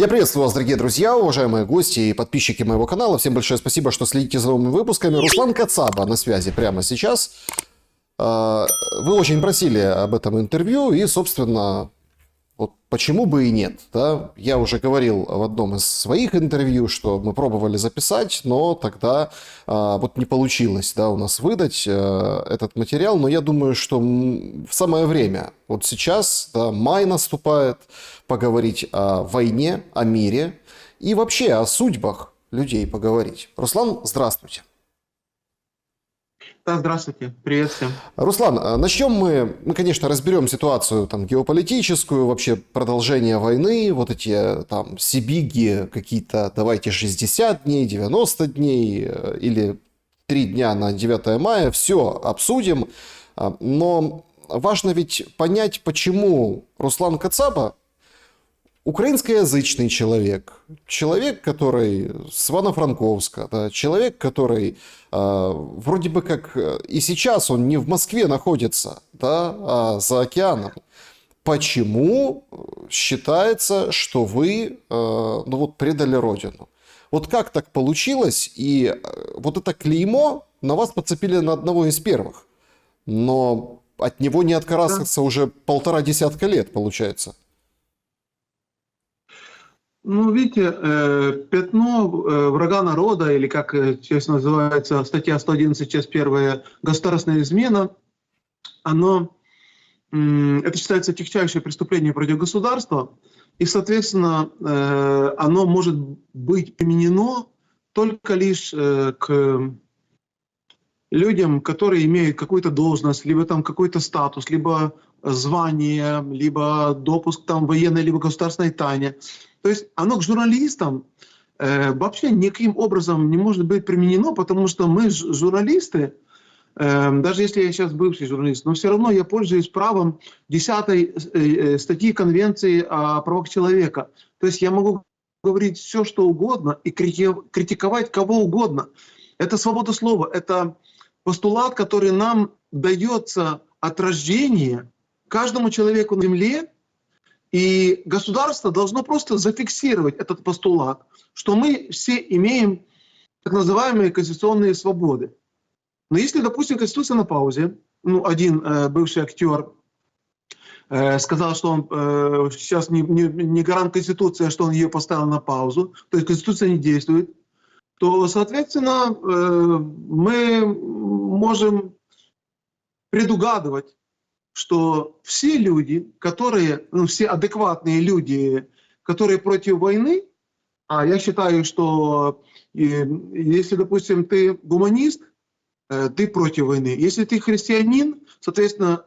Я приветствую вас, дорогие друзья, уважаемые гости и подписчики моего канала. Всем большое спасибо, что следите за новыми выпусками. Руслан Кацаба на связи прямо сейчас. Вы очень просили об этом интервью, и, собственно, вот почему бы и нет, да? Я уже говорил в одном из своих интервью, что мы пробовали записать, но тогда вот не получилось, да, у нас выдать этот материал. Но я думаю, что в самое время, вот сейчас, да, май наступает, поговорить о войне, о мире и вообще о судьбах людей поговорить. Руслан, здравствуйте. Да, здравствуйте, привет всем. Руслан, начнем мы, конечно, разберем ситуацию там геополитическую, вообще продолжение войны, вот эти там сибиги какие-то, давайте 60 дней, 90 дней или 3 дня на 9 мая, все обсудим, но важно ведь понять, почему Руслан Кацаба украинскоязычный человек, человек, который с Ивано-Франковска, да, человек, который вроде бы как и сейчас он не в Москве находится, да, а за океаном. Почему считается, что вы ну вот, предали Родину? Вот как так получилось? И вот это клеймо на вас подцепили на одного из первых. Но от него не отказаться уже 1,5 десятка лет, получается. Ну, видите, пятно врага народа, или как сейчас называется статья 111, часть 1, государственная измена, это считается тягчайшее преступление против государства, и, соответственно, оно может быть применено только лишь к людям, которые имеют какую-то должность, либо там какой-то статус, либо звание, либо допуск там военной, либо государственной тайне. То есть оно к журналистам вообще никаким образом не может быть применено, потому что мы журналисты, даже если я сейчас бывший журналист, но все равно я пользуюсь правом 10 статьи Конвенции о правах человека. То есть я могу говорить все, что угодно и критиковать кого угодно. Это свобода слова, это постулат, который нам дается от рождения каждому человеку на земле, и государство должно просто зафиксировать этот постулат, что мы все имеем так называемые конституционные свободы. Но если, допустим, Конституция на паузе, ну, один бывший актер сказал, что он сейчас не гарант Конституции, а что он ее поставил на паузу, то есть Конституция не действует, то, соответственно, мы можем предугадывать, что все люди, которые, ну, все адекватные люди, которые против войны, а я считаю, что если, допустим, ты гуманист, ты против войны. Если ты христианин, соответственно,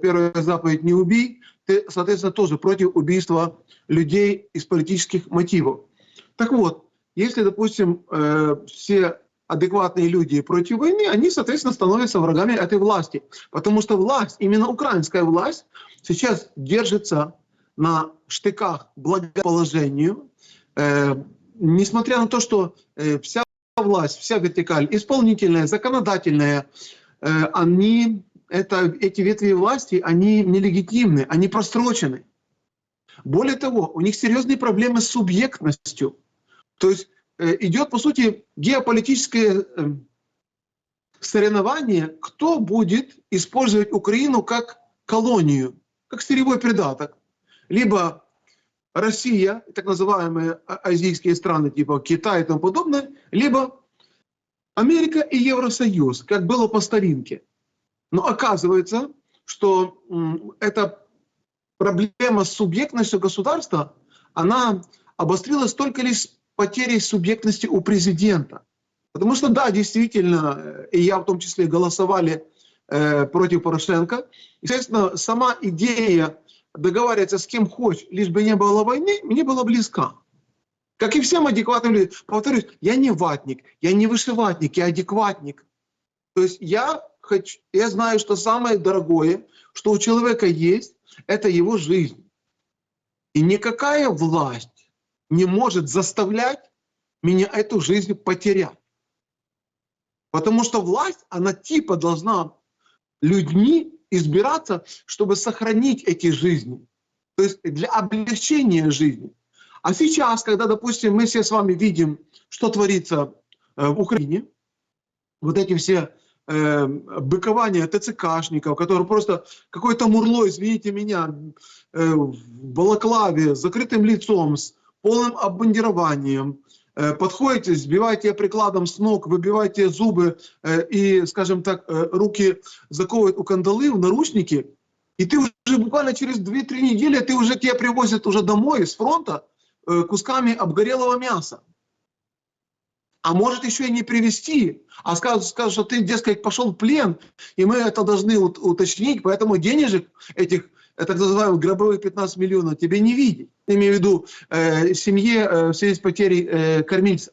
первая заповедь «не убий», ты, соответственно, тоже против убийства людей из политических мотивов. Так вот, если, допустим, все адекватные люди против войны, они, соответственно, становятся врагами этой власти. Потому что власть, именно украинская власть, сейчас держится на штыках благоположению, несмотря на то, что вся власть, вся вертикаль, исполнительная, законодательная, эти ветви власти, они нелегитимны, они просрочены. Более того, у них серьезные проблемы с субъектностью. То есть идет, по сути, геополитическое соревнование, кто будет использовать Украину как колонию, как сырьевой придаток. Либо Россия, так называемые азийские страны, типа Китай и тому подобное, либо Америка и Евросоюз, как было по старинке. Но оказывается, что эта проблема с субъектностью государства, она обострилась только лишь потерей субъектности у президента. Потому что, да, действительно, и я в том числе голосовали против Порошенко. Естественно, сама идея договариваться с кем хочешь, лишь бы не было войны, мне была близка. Как и всем адекватным людям. Повторюсь, я не ватник, я не вышиватник, я адекватник. То есть я знаю, что самое дорогое, что у человека есть, это его жизнь. И никакая власть не может заставлять меня эту жизнь потерять. Потому что власть, она типа должна людьми избираться, чтобы сохранить эти жизни. То есть для облегчения жизни. А сейчас, когда, допустим, мы все с вами видим, что творится в Украине, вот эти все быкования ТЦКшников, которые просто какой-то мурло, извините меня, в балаклаве, с закрытым лицом, с полным обмундированием, подходите, сбиваете прикладом с ног, выбиваете зубы и, скажем так, руки заковывают у кандалы, в наручники, и ты уже буквально через 2-3 недели тебя привозят уже домой с фронта кусками обгорелого мяса. А может еще и не привезти, а скажут, что ты, дескать, пошел в плен, и мы это должны уточнить, поэтому денежек этих, так называемых гробовых 15 миллионов тебе не видеть. Я имею в виду семье в связи с потерей кормильца.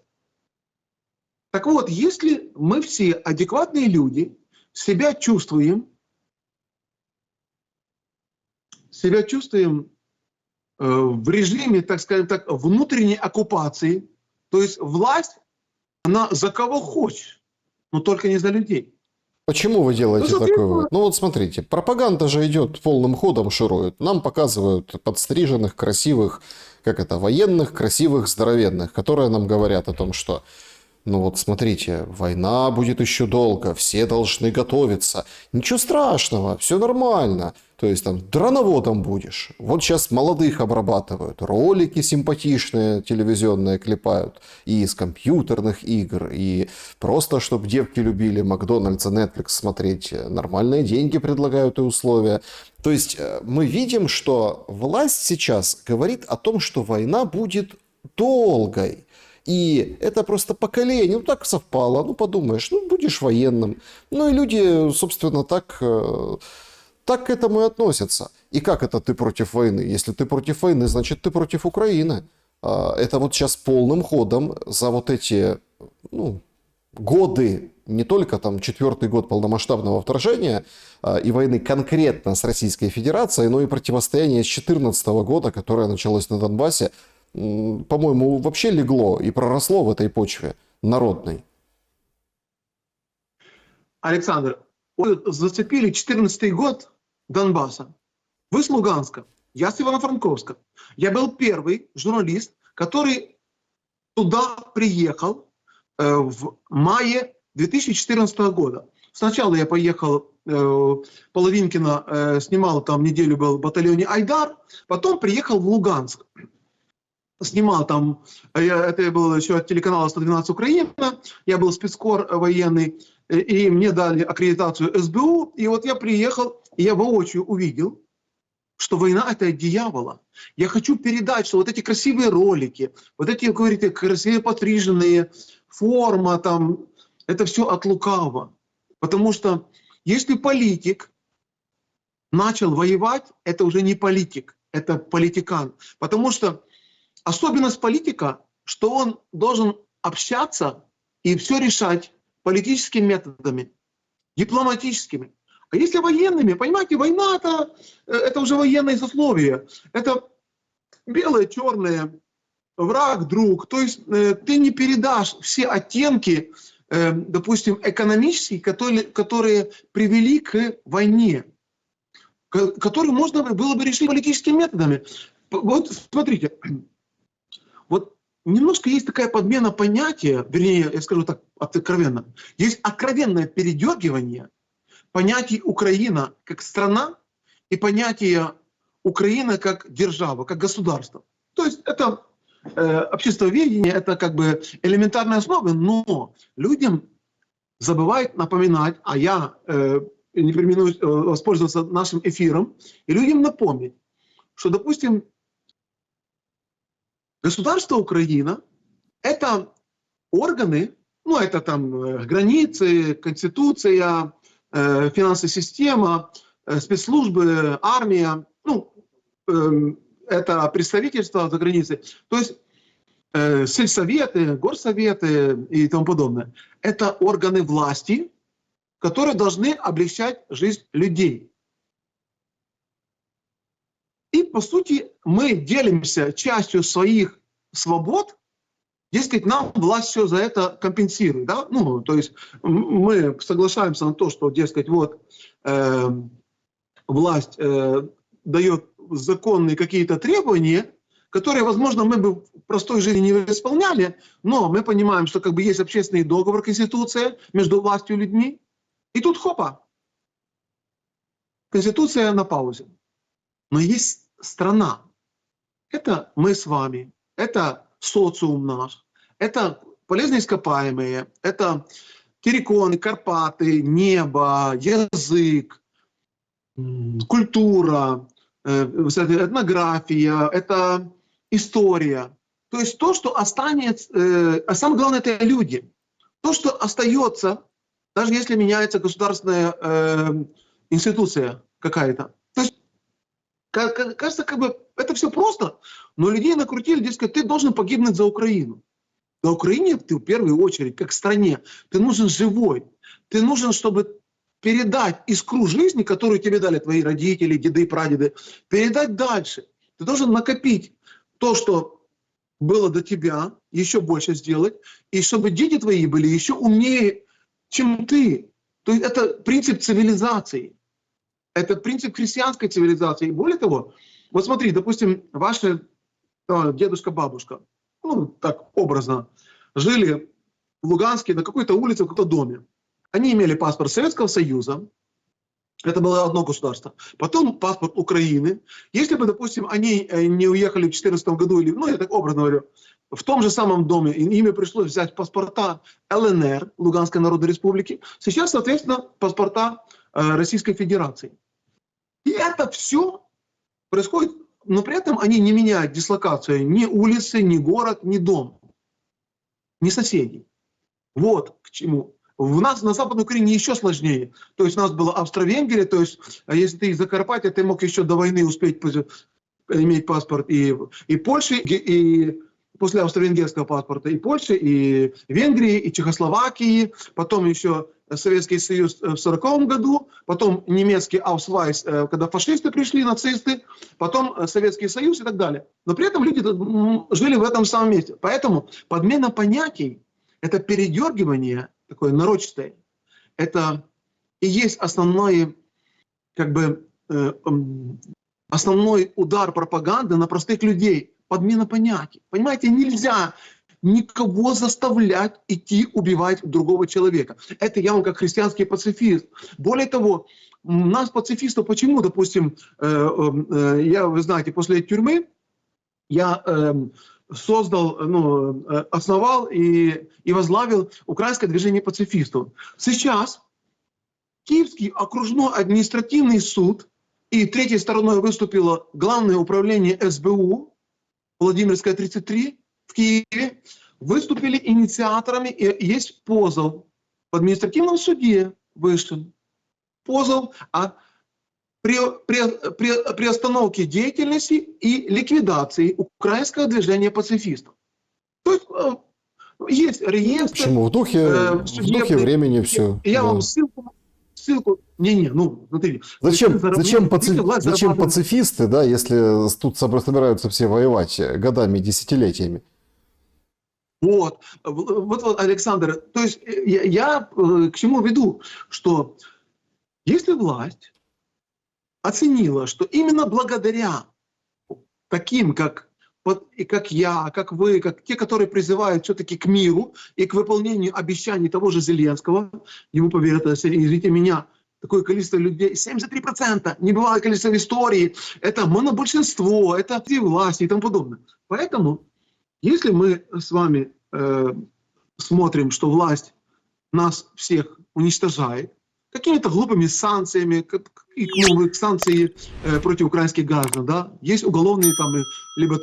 Так вот, если мы все адекватные люди, себя чувствуем в режиме, так скажем так, внутренней оккупации, то есть власть, она за кого хочешь, но только не за людей. Почему вы делаете Ну, такой вывод? Ну вот смотрите, пропаганда же идет полным ходом, ширует. Нам показывают подстриженных, красивых, военных, красивых, здоровенных, которые нам говорят о том, что ну вот смотрите, война будет еще долго, все должны готовиться. Ничего страшного, все нормально. То есть там дроноводом будешь. Вот сейчас молодых обрабатывают, ролики симпатичные телевизионные клепают. И из компьютерных игр, и просто, чтобы девки любили Макдональдс и Netflix смотреть. Нормальные деньги предлагают и условия. То есть мы видим, что власть сейчас говорит о том, что война будет долгой. И это просто поколение, ну так совпало, ну подумаешь, ну будешь военным. Ну и люди, собственно, так к этому и относятся. И как это ты против войны? Если ты против войны, значит ты против Украины. Это вот сейчас полным ходом за вот эти годы, не только там 4-й год полномасштабного вторжения и войны конкретно с Российской Федерацией, но и противостояние с 2014 года, которое началось на Донбассе, по-моему, вообще легло и проросло в этой почве народной. Александр, вы зацепили 14-й год Донбасса. Вы с Луганска, я с Ивано-Франковска. Я был первый журналист, который туда приехал в мае 2014 года. Сначала я поехал Половинкино, снимал там неделю, был в батальоне «Айдар», потом приехал в Луганск. Снимал там, это был еще от телеканала 112 Украина, я был спецкор военный, и мне дали аккредитацию СБУ, и вот я приехал, и я воочию увидел, что война – это от дьявола. Я хочу передать, что вот эти красивые ролики, вот эти, говорите, красивые потриженные, форма там, это все от лукавого. Потому что если политик начал воевать, это уже не политик, это политикан. Потому что особенность политика, что он должен общаться и все решать политическими методами, дипломатическими. А если военными, понимаете, война это уже военное сословие. Это белое, черное, враг, друг. То есть ты не передашь все оттенки, допустим, экономические, которые привели к войне, которые можно было бы решить политическими методами. Вот смотрите. Вот немножко есть такая подмена понятия, вернее, я скажу так откровенно, есть откровенное передергивание понятий Украина как страна и понятия Украина как держава, как государство. То есть это обществоведение, это как бы элементарная основа, но людям забывают напоминать, а я не премину воспользоваться нашим эфиром, и людям напомнить, что, допустим, государство Украина – это органы, ну это там границы, конституция, финансовая система, спецслужбы, армия, ну это представительство за границей, то есть сельсоветы, горсоветы и тому подобное. Это органы власти, которые должны облегчать жизнь людей. И, по сути, мы делимся частью своих свобод, дескать, нам власть все за это компенсирует. Да? Ну, то есть мы соглашаемся на то, что, дескать, вот власть дает законные какие-то требования, которые, возможно, мы бы в простой жизни не исполняли, но мы понимаем, что как бы есть общественный договор, конституция между властью и людьми. И тут хопа, конституция на паузе. Но есть страна. Это мы с вами, это социум наш, это полезные ископаемые, это терриконы, Карпаты, небо, язык, культура, этнография, это история. То есть то, что останется, а самое главное, это люди. То, что остается, даже если меняется государственная институция какая-то. То есть, кажется, как бы это все просто, но людей накрутили, дескать, ты должен погибнуть за Украину. На Украине ты в первую очередь, как стране, ты нужен живой. Ты нужен, чтобы передать искру жизни, которую тебе дали твои родители, деды, прадеды, передать дальше. Ты должен накопить то, что было до тебя, еще больше сделать, и чтобы дети твои были еще умнее, чем ты. То есть это принцип цивилизации. Это принцип христианской цивилизации. И более того, вот смотри, допустим, ваши дедушка, бабушка, ну так образно, жили в Луганске на какой-то улице, в каком-то доме. Они имели паспорт Советского Союза, это было одно государство. Потом паспорт Украины. Если бы, допустим, они не уехали в 2014 году, или, ну я так образно говорю, в том же самом доме, ими пришлось взять паспорта ЛНР, Луганской Народной Республики, сейчас, соответственно, паспорта Российской Федерации. И это все происходит, но при этом они не меняют дислокацию ни улицы, ни город, ни дом, ни соседей. Вот к чему. У нас на Западной Украине еще сложнее. То есть у нас была Австро-Венгрия, то есть если ты из Закарпатья, ты мог еще до войны успеть иметь паспорт и Польши, и после австро-венгерского паспорта и Польши, и Венгрии, и Чехословакии, потом еще Советский Союз в 1940 году, потом немецкий Аусвайс, когда фашисты пришли, нацисты, потом Советский Союз и так далее. Но при этом люди жили в этом самом месте. Поэтому подмена понятий – это передергивание такое нарочитое. Это и есть основной, как бы, основной удар пропаганды на простых людей. Подмена понятий. Понимаете, нельзя никого заставлять идти убивать другого человека. Это я вам как христианский пацифист. Более того, у нас пацифистов почему, допустим, вы знаете, после тюрьмы я создал, основал и возглавил Украинское движение пацифистов. Сейчас Киевский окружной административный суд и третьей стороной выступило Главное управление СБУ, Владимирская, 33, в Киеве, выступили инициаторами, и есть позов в административном суде вышел. Позов о приостановке деятельности и ликвидации Украинского движения пацифистов. То есть есть реестр. Почему? В духе времени все. Я вам ссылку. Смотри. Зачем пацифисты, да, если тут собираются все воевать годами, десятилетиями? Вот, Александр, то есть я к чему веду, что если власть оценила, что именно благодаря таким, как я, как вы, как те, которые призывают все-таки к миру и к выполнению обещаний того же Зеленского, ему поверят, извините меня, такое количество людей, 73%, небывалое количество в истории, это монобольшинство, это власти и тому подобное. Поэтому, если мы с вами смотрим, что власть нас всех уничтожает, какими-то глупыми санкциями, санкции против украинских граждан, да, есть уголовный либо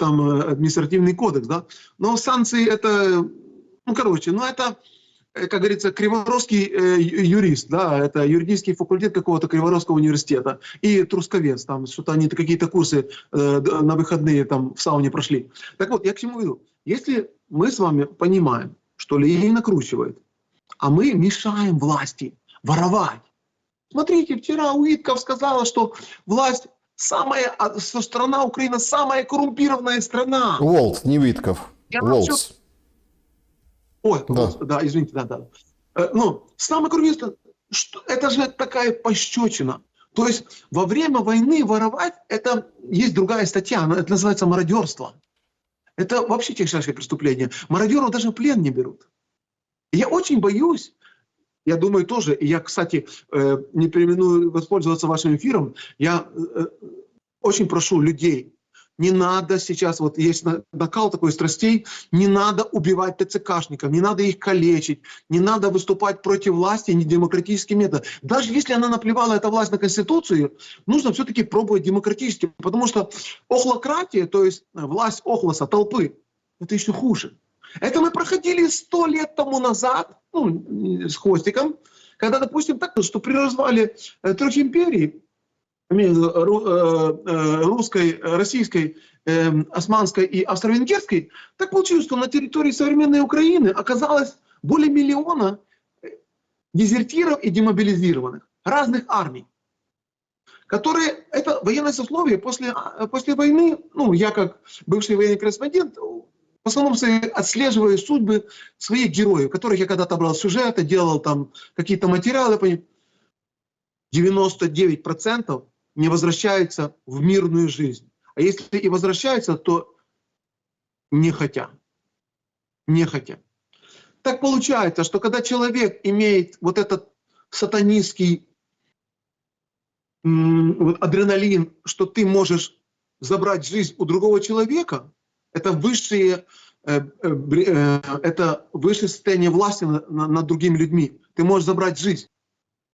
административный кодекс, да, но санкции это, это, как говорится, криворожский юрист, да, это юридический факультет какого-то Криворожского университета и Трусковец, там что-то они какие-то курсы на выходные там в сауне прошли. Так вот, я к чему веду? Если мы с вами понимаем, что Ленин накручивает, а мы мешаем власти воровать. Смотрите, вчера Уитков сказала, что власть страна Украина самая коррумпированная страна. Волт, не Уитков. Волтс. Ой, да, извините, да. Самая коррумпированная, это же такая пощечина. То есть во время войны воровать, это есть другая статья, это называется мародерство. Это вообще тяжелейшее преступление. Мародеров даже в плен не берут. И я очень боюсь, я думаю тоже, и я, кстати, не премину воспользоваться вашим эфиром, я очень прошу людей, не надо сейчас, вот есть накал такой страстей, не надо убивать ТЦКшников, не надо их калечить, не надо выступать против власти недемократическим методом. Даже если она наплевала, эта власть, на Конституцию, нужно все-таки пробовать демократически, потому что охлократия, то есть власть охлоса, толпы, это еще хуже. Это мы проходили 100 лет тому назад, ну, с хвостиком, когда, допустим, так, что при развале 3 империй, русской, российской, османской и австро-венгерской, так получилось, что на территории современной Украины оказалось более миллиона дезертиров и демобилизированных разных армий, которые, это военное сословие после войны, ну, я как бывший военный корреспондент, в основном отслеживаю судьбы своих героев, которых я когда-то брал сюжеты, делал там какие-то материалы, 99% не возвращаются в мирную жизнь. А если и возвращаются, то нехотя. Нехотя. Так получается, что когда человек имеет вот этот сатанистский вот адреналин, что ты можешь забрать жизнь у другого человека, это высшее состояние власти над другими людьми. Ты можешь забрать жизнь.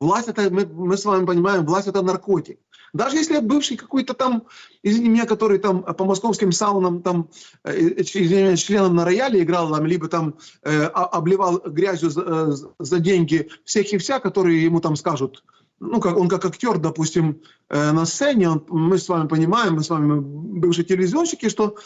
Власть это, мы с вами понимаем, власть это наркотик. Даже если я бывший какой-то там, извини меня, который там по московским саунам там, членом на рояле играл, там, либо там обливал грязью за деньги всех и вся, которые ему там скажут, ну, как, он как актер, допустим, на сцене, мы с вами понимаем, мы с вами бывшие телевизионщики, что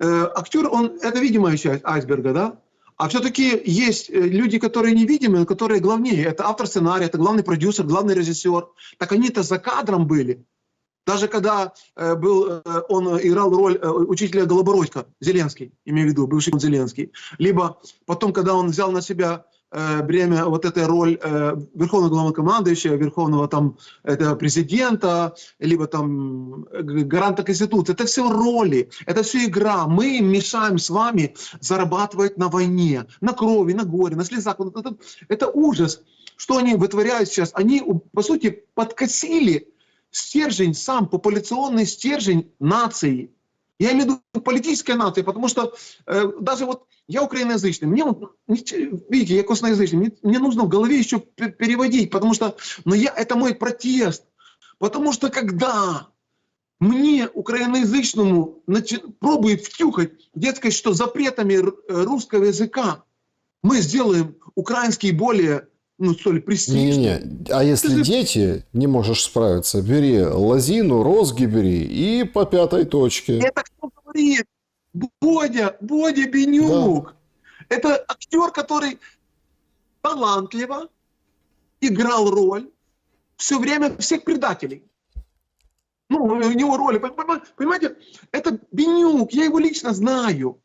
актер, он, это видимая часть айсберга, да? А все-таки есть люди, которые невидимые, которые главнее. Это автор сценария, это главный продюсер, главный режиссер. Так они-то за кадром были. Даже когда он играл роль учителя Голобородько, Зеленский, имею в виду, бывший Зеленский. Либо потом, когда он взял на себя бремя вот этой роль верховного главнокомандующего, верховного там президента, либо там гаранта Конституции. Это все роли, это все игра. Мы мешаем с вами зарабатывать на войне, на крови, на горе, на слезах. Это ужас, что они вытворяют сейчас. Они, по сути, подкосили стержень, сам популяционный стержень нации. Я имею в виду политическая нация, потому что даже вот я украиноязычный, мне, видите, я косноязычный, мне нужно в голове еще переводить, потому что это мой протест. Потому что когда мне, украиноязычному, пробует втюхать, дескать, что запретами русского языка мы сделаем украинский более, ну, что ли, престижный. Не-не-не. А если дети не можешь справиться, бери лозину, розги бери и по 5 точке. Это кто говорит? Бодя Бенюк. Да. Это актер, который талантливо играл роль все время всех предателей. Ну, у него роли, понимаете, это Бенюк, я его лично знаю.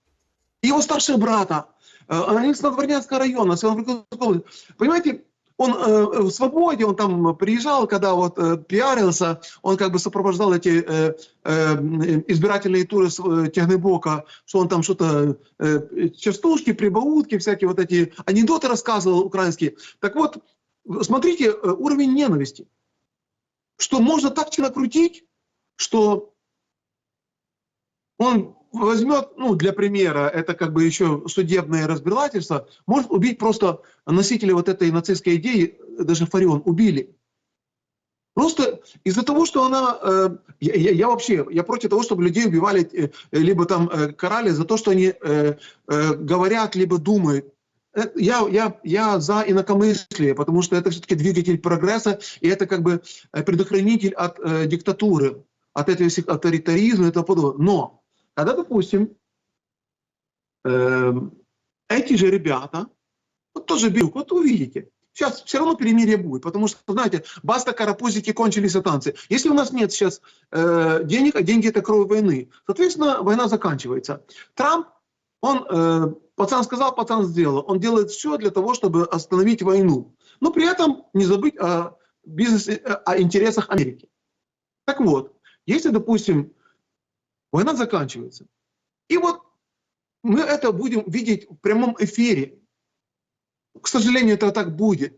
Его старшего брата, они с Надворнянского района, понимаете, он в «Свободе», он там приезжал, когда вот пиарился, он как бы сопровождал эти избирательные туры Тягнебока, что он там что-то, частушки, прибаутки, всякие вот эти анекдоты рассказывал украинские. Так вот, смотрите, уровень ненависти. Что можно так накрутить, что он возьмет, ну, для примера, это как бы еще судебное разбирательство, может убить просто носителя вот этой нацистской идеи, даже Фарион, убили. Просто из-за того, что она... Я против того, чтобы людей убивали, либо там карали за то, что они говорят, либо думают. Я за инакомыслие, потому что это все-таки двигатель прогресса, и это как бы предохранитель от диктатуры, от этого авторитаризма и тому подобное. Но когда, допустим, эти же ребята, вот тоже Бенюк, вот увидите, сейчас все равно перемирие будет, потому что, знаете, баста, карапузики, кончились танцы. Если у нас нет сейчас денег, а деньги — это кровь войны, соответственно, война заканчивается. Трамп, он, пацан сказал, пацан сделал. Он делает все для того, чтобы остановить войну. Но при этом не забыть о бизнесе, о интересах Америки. Так вот, если, допустим, война заканчивается, и вот мы это будем видеть в прямом эфире. К сожалению, это так будет.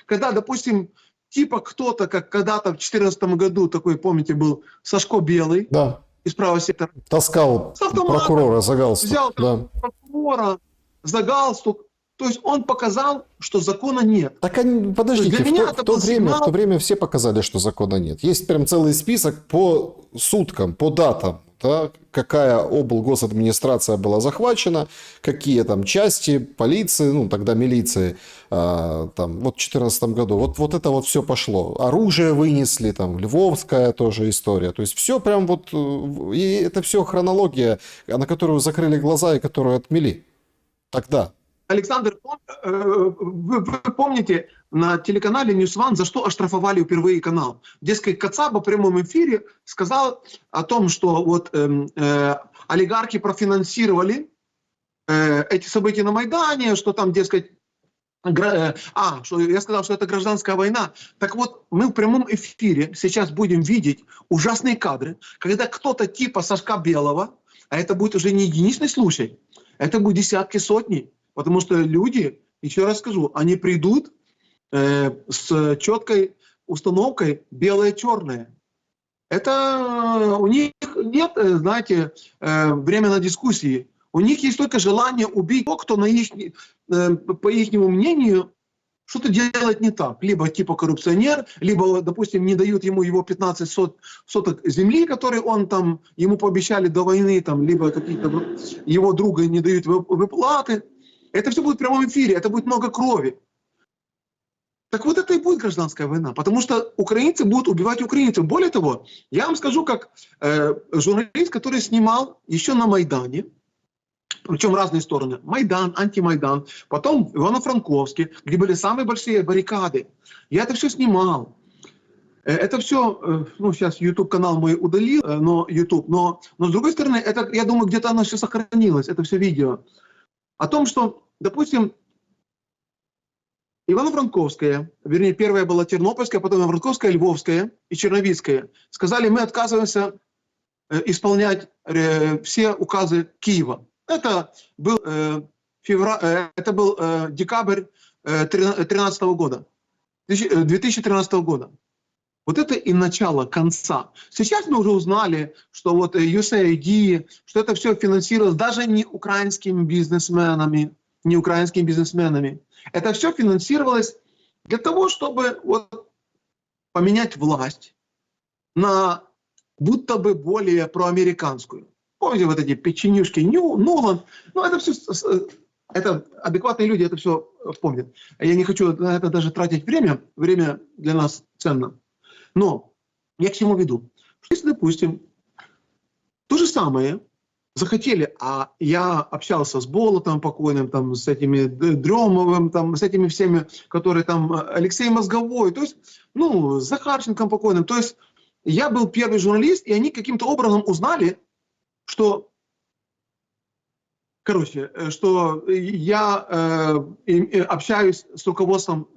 Когда, допустим, типа кто-то, как когда-то в 2014 году, такой, помните, был Сашко Белый Да. из правого сектора, Таскал с автоматом прокурора за галстук. взял Да. прокурора за галстук. То есть он показал, что закона нет. Так подождите, Для меня это в то был сигнал. время все показали, что закона нет. Есть прям целый список по суткам, по датам, да, какая облгосадминистрация была захвачена, какие там части полиции, ну тогда милиции, там, вот в 2014 году. Вот это вот все пошло. Оружие вынесли, там, Львовская тоже история. То есть все прям вот, и это все хронология, на которую закрыли глаза и которую отмели тогда. Александр, вы помните на телеканале News One, за что оштрафовали впервые канал? Дескать, Кацаба в прямом эфире сказал о том, что вот олигархи профинансировали эти события на Майдане, что там, дескать, что я сказал, что это гражданская война. Так вот, мы в прямом эфире сейчас будем видеть ужасные кадры, когда кто-то типа Сашка Белого, а это будет уже не единичный случай, это будет десятки, сотни. Потому что люди, еще раз скажу, они придут с четкой установкой белое-черное. Это у них нет, знаете, времени на дискуссии. У них есть только желание убить того, кто, по их мнению, что-то делает не так. Либо типа коррупционер, либо, допустим, не дают ему его 15 соток земли, которые он там, ему пообещали до войны, там, либо какие-то его друга не дают выплаты. Это все будет в прямом эфире, это будет много крови. Так вот это и будет гражданская война, потому что украинцы будут убивать украинцев. Более того, я вам скажу, как журналист, который снимал еще на Майдане, причем разные стороны, Майдан, антимайдан, потом в Ивано-Франковске, где были самые большие баррикады. Я это все снимал. Это все, ну сейчас YouTube-канал мой удалил, но с другой стороны, это, я думаю, где-то оно все сохранилось, это все видео. О том, что, допустим, Ивано-Франковская, вернее, первая была Тернопольская, потом Ивано-Франковская, Львовская и Черновицкая, сказали, мы отказываемся исполнять все указы Киева. Это был, декабрь 2013 года. Вот это и начало конца. Сейчас мы уже узнали, что вот USAID, что это все финансировалось даже не украинскими бизнесменами. Это все финансировалось для того, чтобы вот поменять власть на будто бы более проамериканскую. Помните вот эти печенюшки Нуланд? Ну это все, это адекватные люди, это все помнят. Я не хочу на это даже тратить время. Время для нас ценно. Но я к чему веду? Если, допустим, то же самое захотели, а я общался с Болотом покойным, там, с этими Дремовым, там, с этими всеми, которые там, Алексей Мозговой, то есть, ну, с Захарченком покойным. То есть я был первый журналист, и они каким-то образом узнали, что, что я общаюсь с руководством,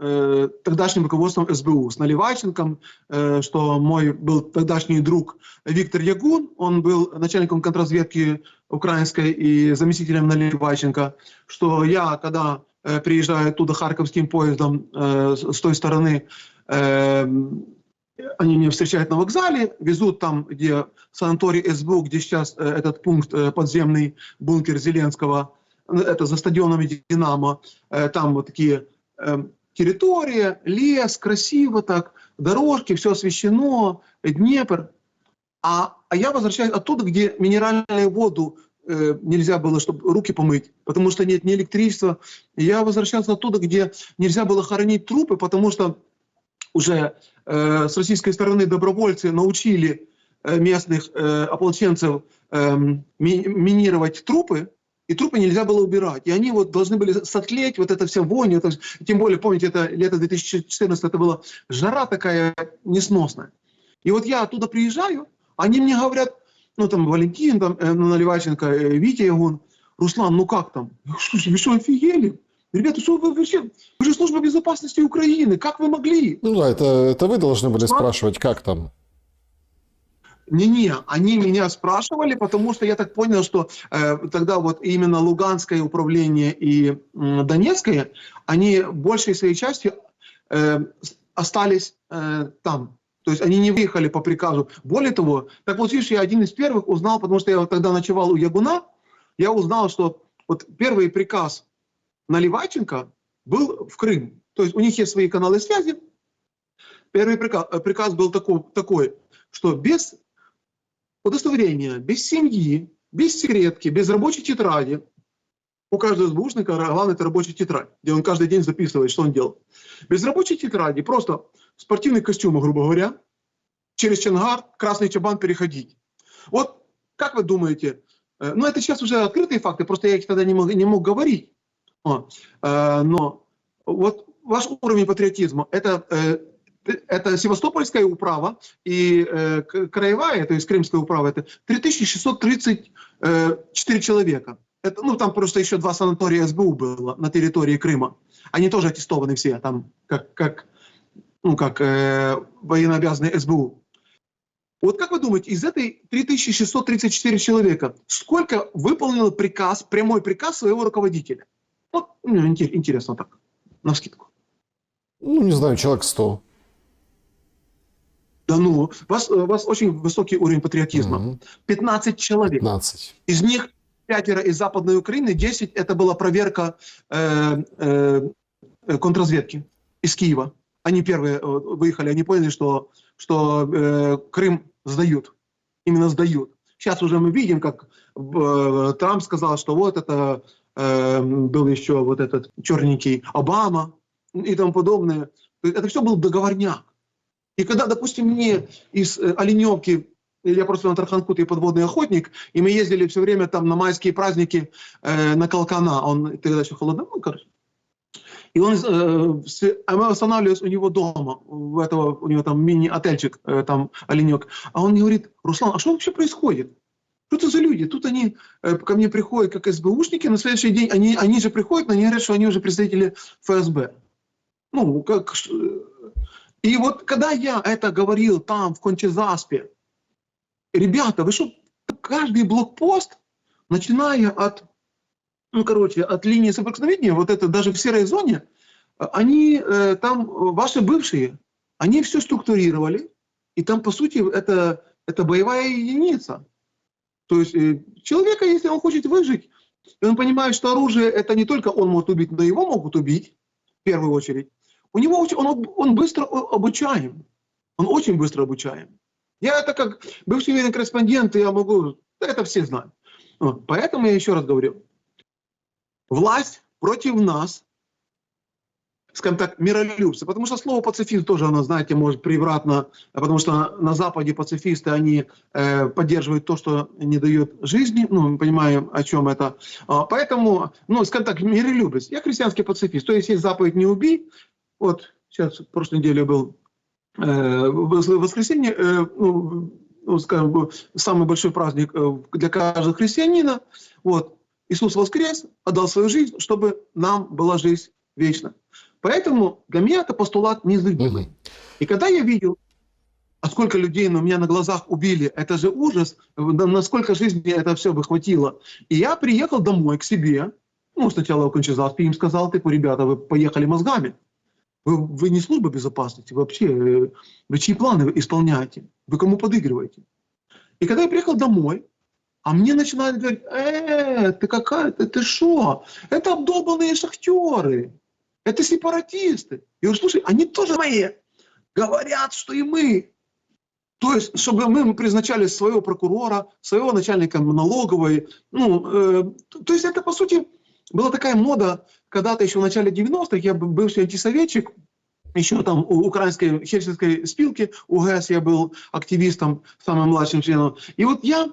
тогдашним руководством СБУ, с Наливайченком, что мой был тогдашний друг Виктор Ягун, он был начальником контрразведки украинской и заместителем Наливайченко, что я, когда приезжаю оттуда харьковским поездом с той стороны, они меня встречают на вокзале, везут там, где санаторий СБУ, где сейчас этот пункт, подземный бункер Зеленского, это за стадионом «Динамо», там вот такие территория, лес, красиво так, дорожки, все освещено, Днепр. А я возвращаюсь оттуда, где минеральную воду нельзя было, чтобы руки помыть, потому что нет ни электричества. Я возвращался оттуда, где нельзя было хоронить трупы, потому что уже с российской стороны добровольцы научили местных ополченцев минировать трупы, и трупы нельзя было убирать. И они вот должны были сотлеть, вот эта вся вонь, это, тем более, помните, это лето 2014, это была жара такая несносная. И вот я оттуда приезжаю, они мне говорят, ну там Валентин, там, Наливайченко, Витя Ягун, Руслан, ну как там? Слушай, вы что, офигели? Ребята, что вы вообще? Вы же служба безопасности Украины, как вы могли? Ну да, это вы должны были спрашивать, как там. Не-не, они меня спрашивали, потому что я так понял, что тогда вот именно Луганское управление и Донецкое, они большей своей частью остались там. То есть они не выехали по приказу. Более того, так вот видишь, я один из первых узнал, потому что я вот тогда ночевал у Ягуна, я узнал, что вот первый приказ Наливайченко был в Крым. То есть у них есть свои каналы связи. Первый приказ был такой, что без удостоверения, без семьи, без секретки, без рабочей тетради. У каждого СБУшника главное это рабочая тетрадь, где он каждый день записывает, что он делал. Без рабочей тетради, просто спортивный костюм, грубо говоря, через Чонгар, Красный Чабан переходить. Вот как вы думаете, ну это сейчас уже открытые факты, просто я их тогда не мог говорить. Но вот ваш уровень патриотизма, это Севастопольская управа и краевая, то есть Крымская управа, это 3634 человека. Это, ну, там просто еще 2 санатория СБУ было на территории Крыма. Они тоже аттестованы все, там, как военнообязанные СБУ. Вот как вы думаете, из этой 3634 человека, сколько выполнило приказ, прямой приказ своего руководителя? Вот, интересно так, навскидку. Ну, не знаю, человек 100. Да ну, у вас очень высокий уровень патриотизма. 15 человек. 15. Из них 5 из Западной Украины, 10 это была проверка контрразведки из Киева. Они первые выехали, они поняли, что Крым сдают. Именно сдают. Сейчас уже мы видим, как Трамп сказал, что вот это был еще вот этот черненький Обама и тому подобное. Это все был договорняк. И когда, допустим, мне из Оленевки, я просто на Тарханкуте подводный охотник, и мы ездили все время там на майские праздники на Колкана, он тогда еще холодно, ну, короче. И мы останавливались у него дома, у него там мини-отельчик, там Оленек. А он мне говорит: Руслан, а что вообще происходит? Что это за люди? Тут они ко мне приходят как СБУшники, на следующий день они же приходят, но они говорят, что они уже представители ФСБ. Ну, как... И вот когда я это говорил там, в Кончезаспе, ребята, вы что, каждый блокпост, начиная от линии соприкосновения, вот это даже в серой зоне, они там, ваши бывшие, они все структурировали, и там, по сути, это боевая единица. То есть человека, если он хочет выжить, и он понимает, что оружие это не только он может убить, но его могут убить, в первую очередь, у него он быстро обучаем. Он очень быстро обучаем. Я это как бывший военный корреспондент, я могу, это все знают. Вот. Поэтому я еще раз говорю, власть против нас, скажем так, миролюбцы. Потому что слово пацифист тоже, оно, знаете, может превратно, потому что на Западе пацифисты, они поддерживают то, что не дает жизни. Ну, мы понимаем, о чем это. Поэтому, ну, скажем так, миролюбец. Я христианский пацифист. То есть заповедь «не убий». Вот сейчас, в прошлой неделе был воскресенье, скажем, самый большой праздник для каждого христианина. Вот. Иисус воскрес, отдал свою жизнь, чтобы нам была жизнь вечна. Поэтому для меня это постулат незыблемый. И когда я видел, сколько людей у меня на глазах убили, это же ужас, насколько жизни это все бы хватило. И я приехал домой к себе, ну, сначала в Кончезаспе им сказал, ребята, вы поехали мозгами. Вы не служба безопасности, вообще, вы чьи планы вы исполняете? Вы кому подыгрываете? И когда я приехал домой, а мне начинают говорить: ты шо? Это обдолбанные шахтеры, это сепаратисты. Я говорю: слушай, они тоже мои. Говорят, что и мы. То есть, чтобы мы призначали своего прокурора, своего начальника налоговой. То есть это, по сути, была такая мода, когда-то еще в начале 90-х, я бывший антисоветчик, еще там у украинской хельсинской спилки, УГС я был активистом, самым младшим членом. И вот я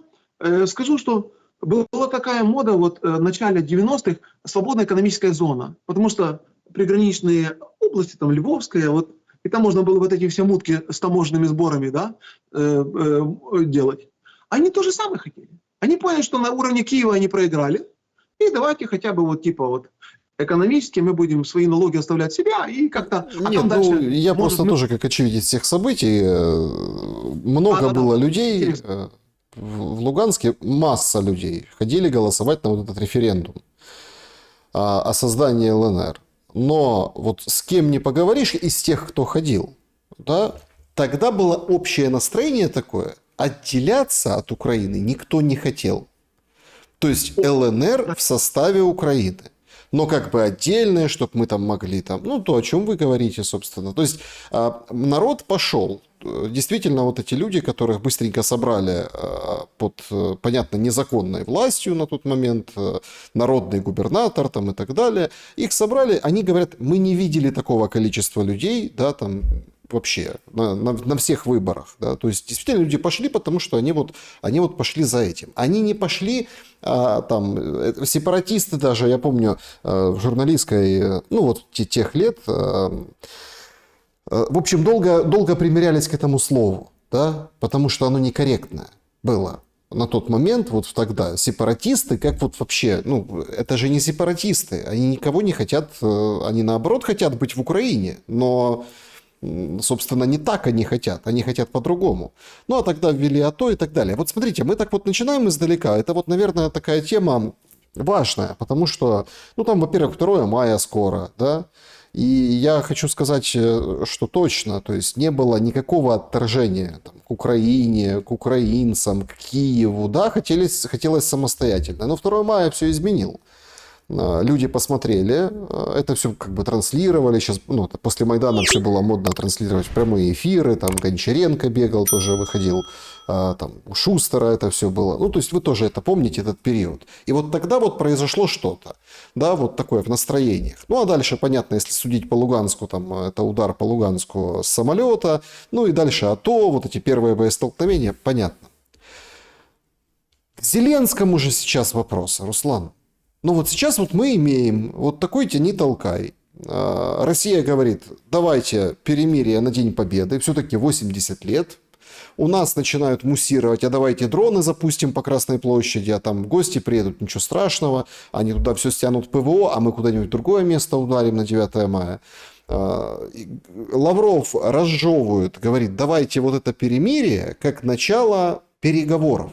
скажу, что была такая мода вот в начале 90-х, свободная экономическая зона, потому что приграничные области, там Львовская, вот, и там можно было вот эти все мутки с таможенными сборами, да, делать. Они то же самое хотели. Они поняли, что на уровне Киева они проиграли, и давайте хотя бы вот типа вот. экономически, мы будем свои налоги оставлять себя и как-то... А Нет, там ну, дальше, я может, просто мы... тоже как очевидец всех событий. Много Да-да-да, было людей интересно. в Луганске, масса людей ходили голосовать на вот этот референдум о создании ЛНР. Но вот с кем не поговоришь из тех, кто ходил, да, тогда было общее настроение такое, отделяться от Украины никто не хотел. То есть ЛНР в составе Украины. Но как бы отдельное, чтобы мы там могли там, ну то, о чем вы говорите, собственно. То есть народ пошел. Действительно, вот эти люди, которых быстренько собрали под, понятно, незаконной властью на тот момент, народный губернатор там и так далее, их собрали, они говорят, мы не видели такого количества людей, да, там вообще на всех выборах, да, то есть действительно люди пошли, потому что они вот пошли за этим. Они не пошли там сепаратисты даже, я помню, в журналистской, ну вот тех лет, в общем, долго примирялись к этому слову, да, потому что оно некорректное было на тот момент, вот тогда. Сепаратисты, как вот вообще, ну, это же не сепаратисты, они никого не хотят, они наоборот хотят быть в Украине, но, собственно, не так они хотят по-другому. Ну, а тогда ввели АТО и так далее. Вот смотрите, мы так вот начинаем издалека, это вот, наверное, такая тема важная, потому что, ну, там, во-первых, 2 мая скоро, да, и я хочу сказать, что точно, то есть не было никакого отторжения там, к Украине, к украинцам, к Киеву, да, хотелось самостоятельно. Но 2 мая все изменил. Люди посмотрели, это все как бы транслировали. Сейчас, ну, после Майдана все было модно транслировать прямые эфиры. Там Гончаренко бегал, тоже выходил. Там у Шустера это все было. Ну, то есть вы тоже это помните, этот период. И вот тогда вот произошло что-то. Да, вот такое в настроениях. Ну, а дальше, понятно, если судить по Луганску, там это удар по Луганску с самолета. Ну, и дальше АТО, вот эти первые боестолкновения, понятно. К Зеленскому же сейчас вопрос, Руслан. Ну вот сейчас вот мы имеем вот такой тяни-толкай. Россия говорит, давайте перемирие на День Победы, все-таки 80 лет. У нас начинают муссировать, а давайте дроны запустим по Красной площади, а там гости приедут, ничего страшного. Они туда все стянут ПВО, а мы куда-нибудь в другое место ударим на 9 мая. Лавров разжевывает, говорит, давайте вот это перемирие как начало переговоров.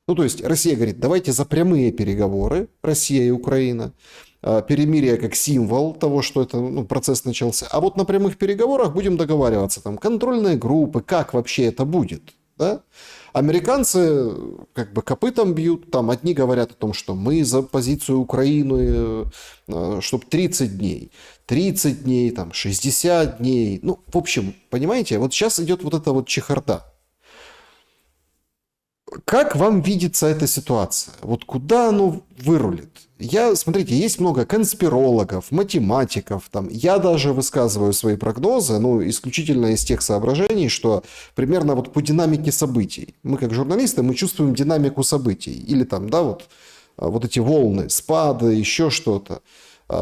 Ну, то есть Россия говорит, давайте за прямые переговоры, Россия и Украина, перемирие как символ того, что это, ну, процесс начался. А вот на прямых переговорах будем договариваться, там, контрольные группы, как вообще это будет, да? Американцы как бы копытом бьют, там одни говорят о том, что мы за позицию Украины, чтобы 30 дней, там, 60 дней. Ну, в общем, понимаете, вот сейчас идет вот эта вот чехарда. Как вам видится эта ситуация? Вот куда оно вырулит? Смотрите, есть много конспирологов, математиков. Там, я даже высказываю свои прогнозы, ну, исключительно из тех соображений, что примерно вот по динамике событий. Мы, как журналисты, мы чувствуем динамику событий. Или там, да, вот эти волны, спады, еще что-то.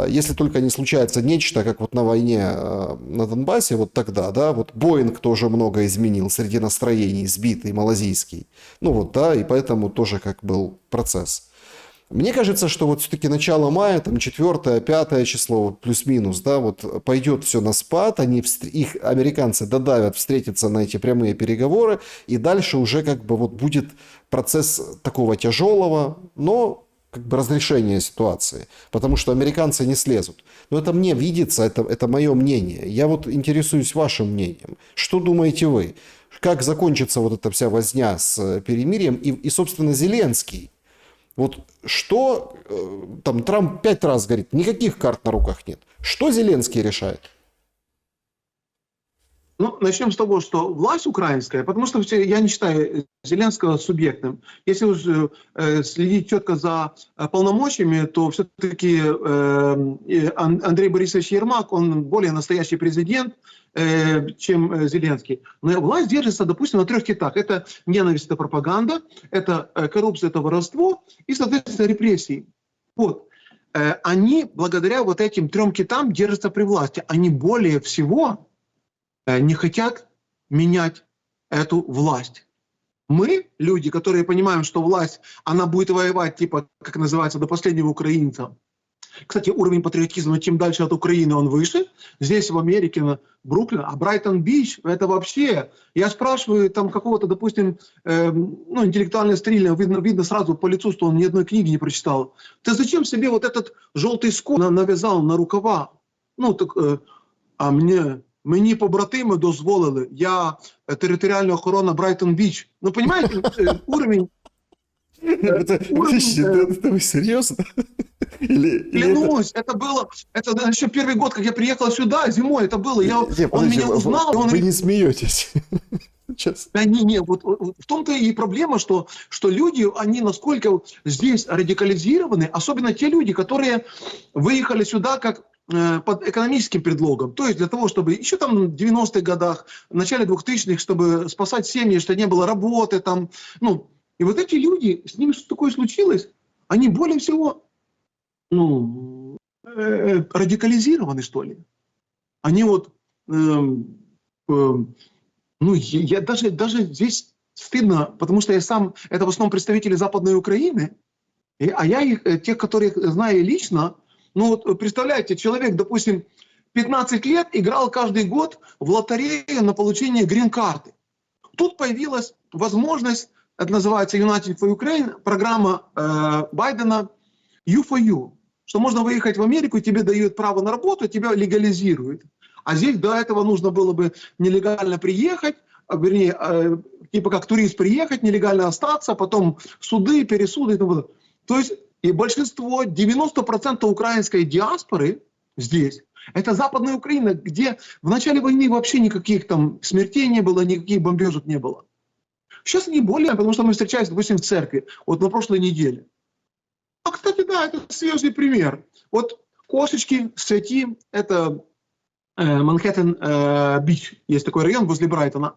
Если только не случается нечто, как вот на войне на Донбассе, вот тогда, да, вот Боинг тоже много изменил среди настроений, сбитый, малазийский. Ну вот, да, и поэтому тоже как был процесс. Мне кажется, что вот все-таки начало мая, там 4-5 число, вот плюс-минус, да, вот пойдет все на спад, их американцы додавят встретиться на эти прямые переговоры, и дальше уже как бы вот будет процесс такого тяжелого, но как бы разрешение ситуации, потому что американцы не слезут. Но это мне видится, это мое мнение. Я вот интересуюсь вашим мнением. Что думаете вы? Как закончится вот эта вся возня с перемирием и собственно, Зеленский? Вот что, там Трамп 5 раз говорит, никаких карт на руках нет. Что Зеленский решает? Ну, начнем с того, что власть украинская, потому что я не считаю Зеленского субъектным. Если уж следить четко за полномочиями, то все-таки Андрей Борисович Ермак, он более настоящий президент, чем Зеленский. Но власть держится, допустим, на 3 китах. Это ненависть, это пропаганда, это коррупция, это воровство и, соответственно, репрессии. Вот. Они благодаря вот этим 3 китам держатся при власти. Они более всего не хотят менять эту власть. Мы, люди, которые понимаем, что власть, она будет воевать, типа, как называется, до последнего украинца, Кстати, уровень патриотизма, чем дальше от Украины он выше. Здесь, в Америке, на Бруклин, а Брайтон-Бич, это вообще... Я спрашиваю там какого-то, допустим, интеллектуального стрельного, видно сразу по лицу, что он ни одной книги не прочитал. Ты зачем себе вот этот желтый скот навязал на рукава? А мені побратими дозволили. Я територіальна охорона Брайтон-Бич. Ну, понимаете, уровень... Это вы серьезно? Клянусь, это было... Это еще первый год, как я приехал сюда, зимой это было. Он меня узнал. Вы не смеетесь. Да не, вот в том-то и проблема, что люди, они насколько здесь радикализированы, особенно те люди, которые выехали сюда как под экономическим предлогом. То есть для того, чтобы еще там в 90-х годах, в начале 2000-х, чтобы спасать семьи, что не было работы там. И вот эти люди, с ними что такое случилось, они более всего радикализированы, что ли. Они вот... я даже здесь стыдно, потому что я сам, это в основном представители Западной Украины, а я тех, которых знаю лично, представляете, человек, допустим, 15 лет играл каждый год в лотерею на получение грин-карты. Тут появилась возможность, это называется United for Ukraine, программа Байдена U4U, что можно выехать в Америку, тебе дают право на работу, тебя легализируют. А здесь до этого нужно было бы нелегально приехать, вернее, типа как турист приехать, нелегально остаться, потом суды, пересуды и тому подобное. То есть и большинство, 90% украинской диаспоры здесь, это Западная Украина, где в начале войны вообще никаких там смертей не было, никаких бомбежек не было. Сейчас не более, потому что мы встречаемся, допустим, в церкви, вот на прошлой неделе. А, кстати, да, это свежий пример. Вот кошечки, Святи, это... Манхэттен-Бич, есть такой район возле Брайтона.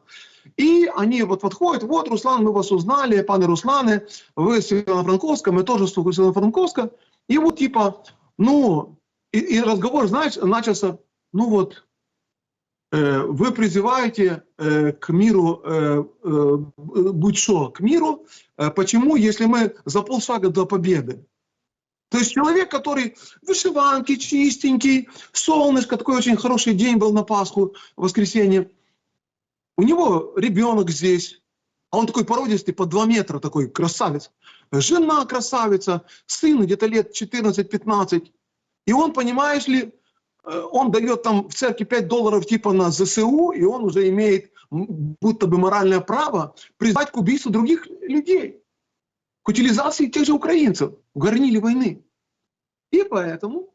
И они вот подходят, вот, Руслан, мы вас узнали, пане Руслане, вы с Ивано-Франковска, мы тоже с Ивано-Франковска. И вот типа, и разговор, знаешь, начался, вы призываете к миру, будь что, к миру, почему, если мы за полшага до победы? То есть человек, который в вышиванке, чистенький, солнышко, такой очень хороший день был на Пасху, воскресенье. У него ребенок здесь, а он такой породистый, по 2 метра, такой красавец. Жена красавица, сын где-то лет 14-15. И он, понимаешь ли, он дает там в церкви $5 типа на ЗСУ, и он уже имеет будто бы моральное право призвать к убийству других людей. К утилизации тех же украинцев в горниле войны. И поэтому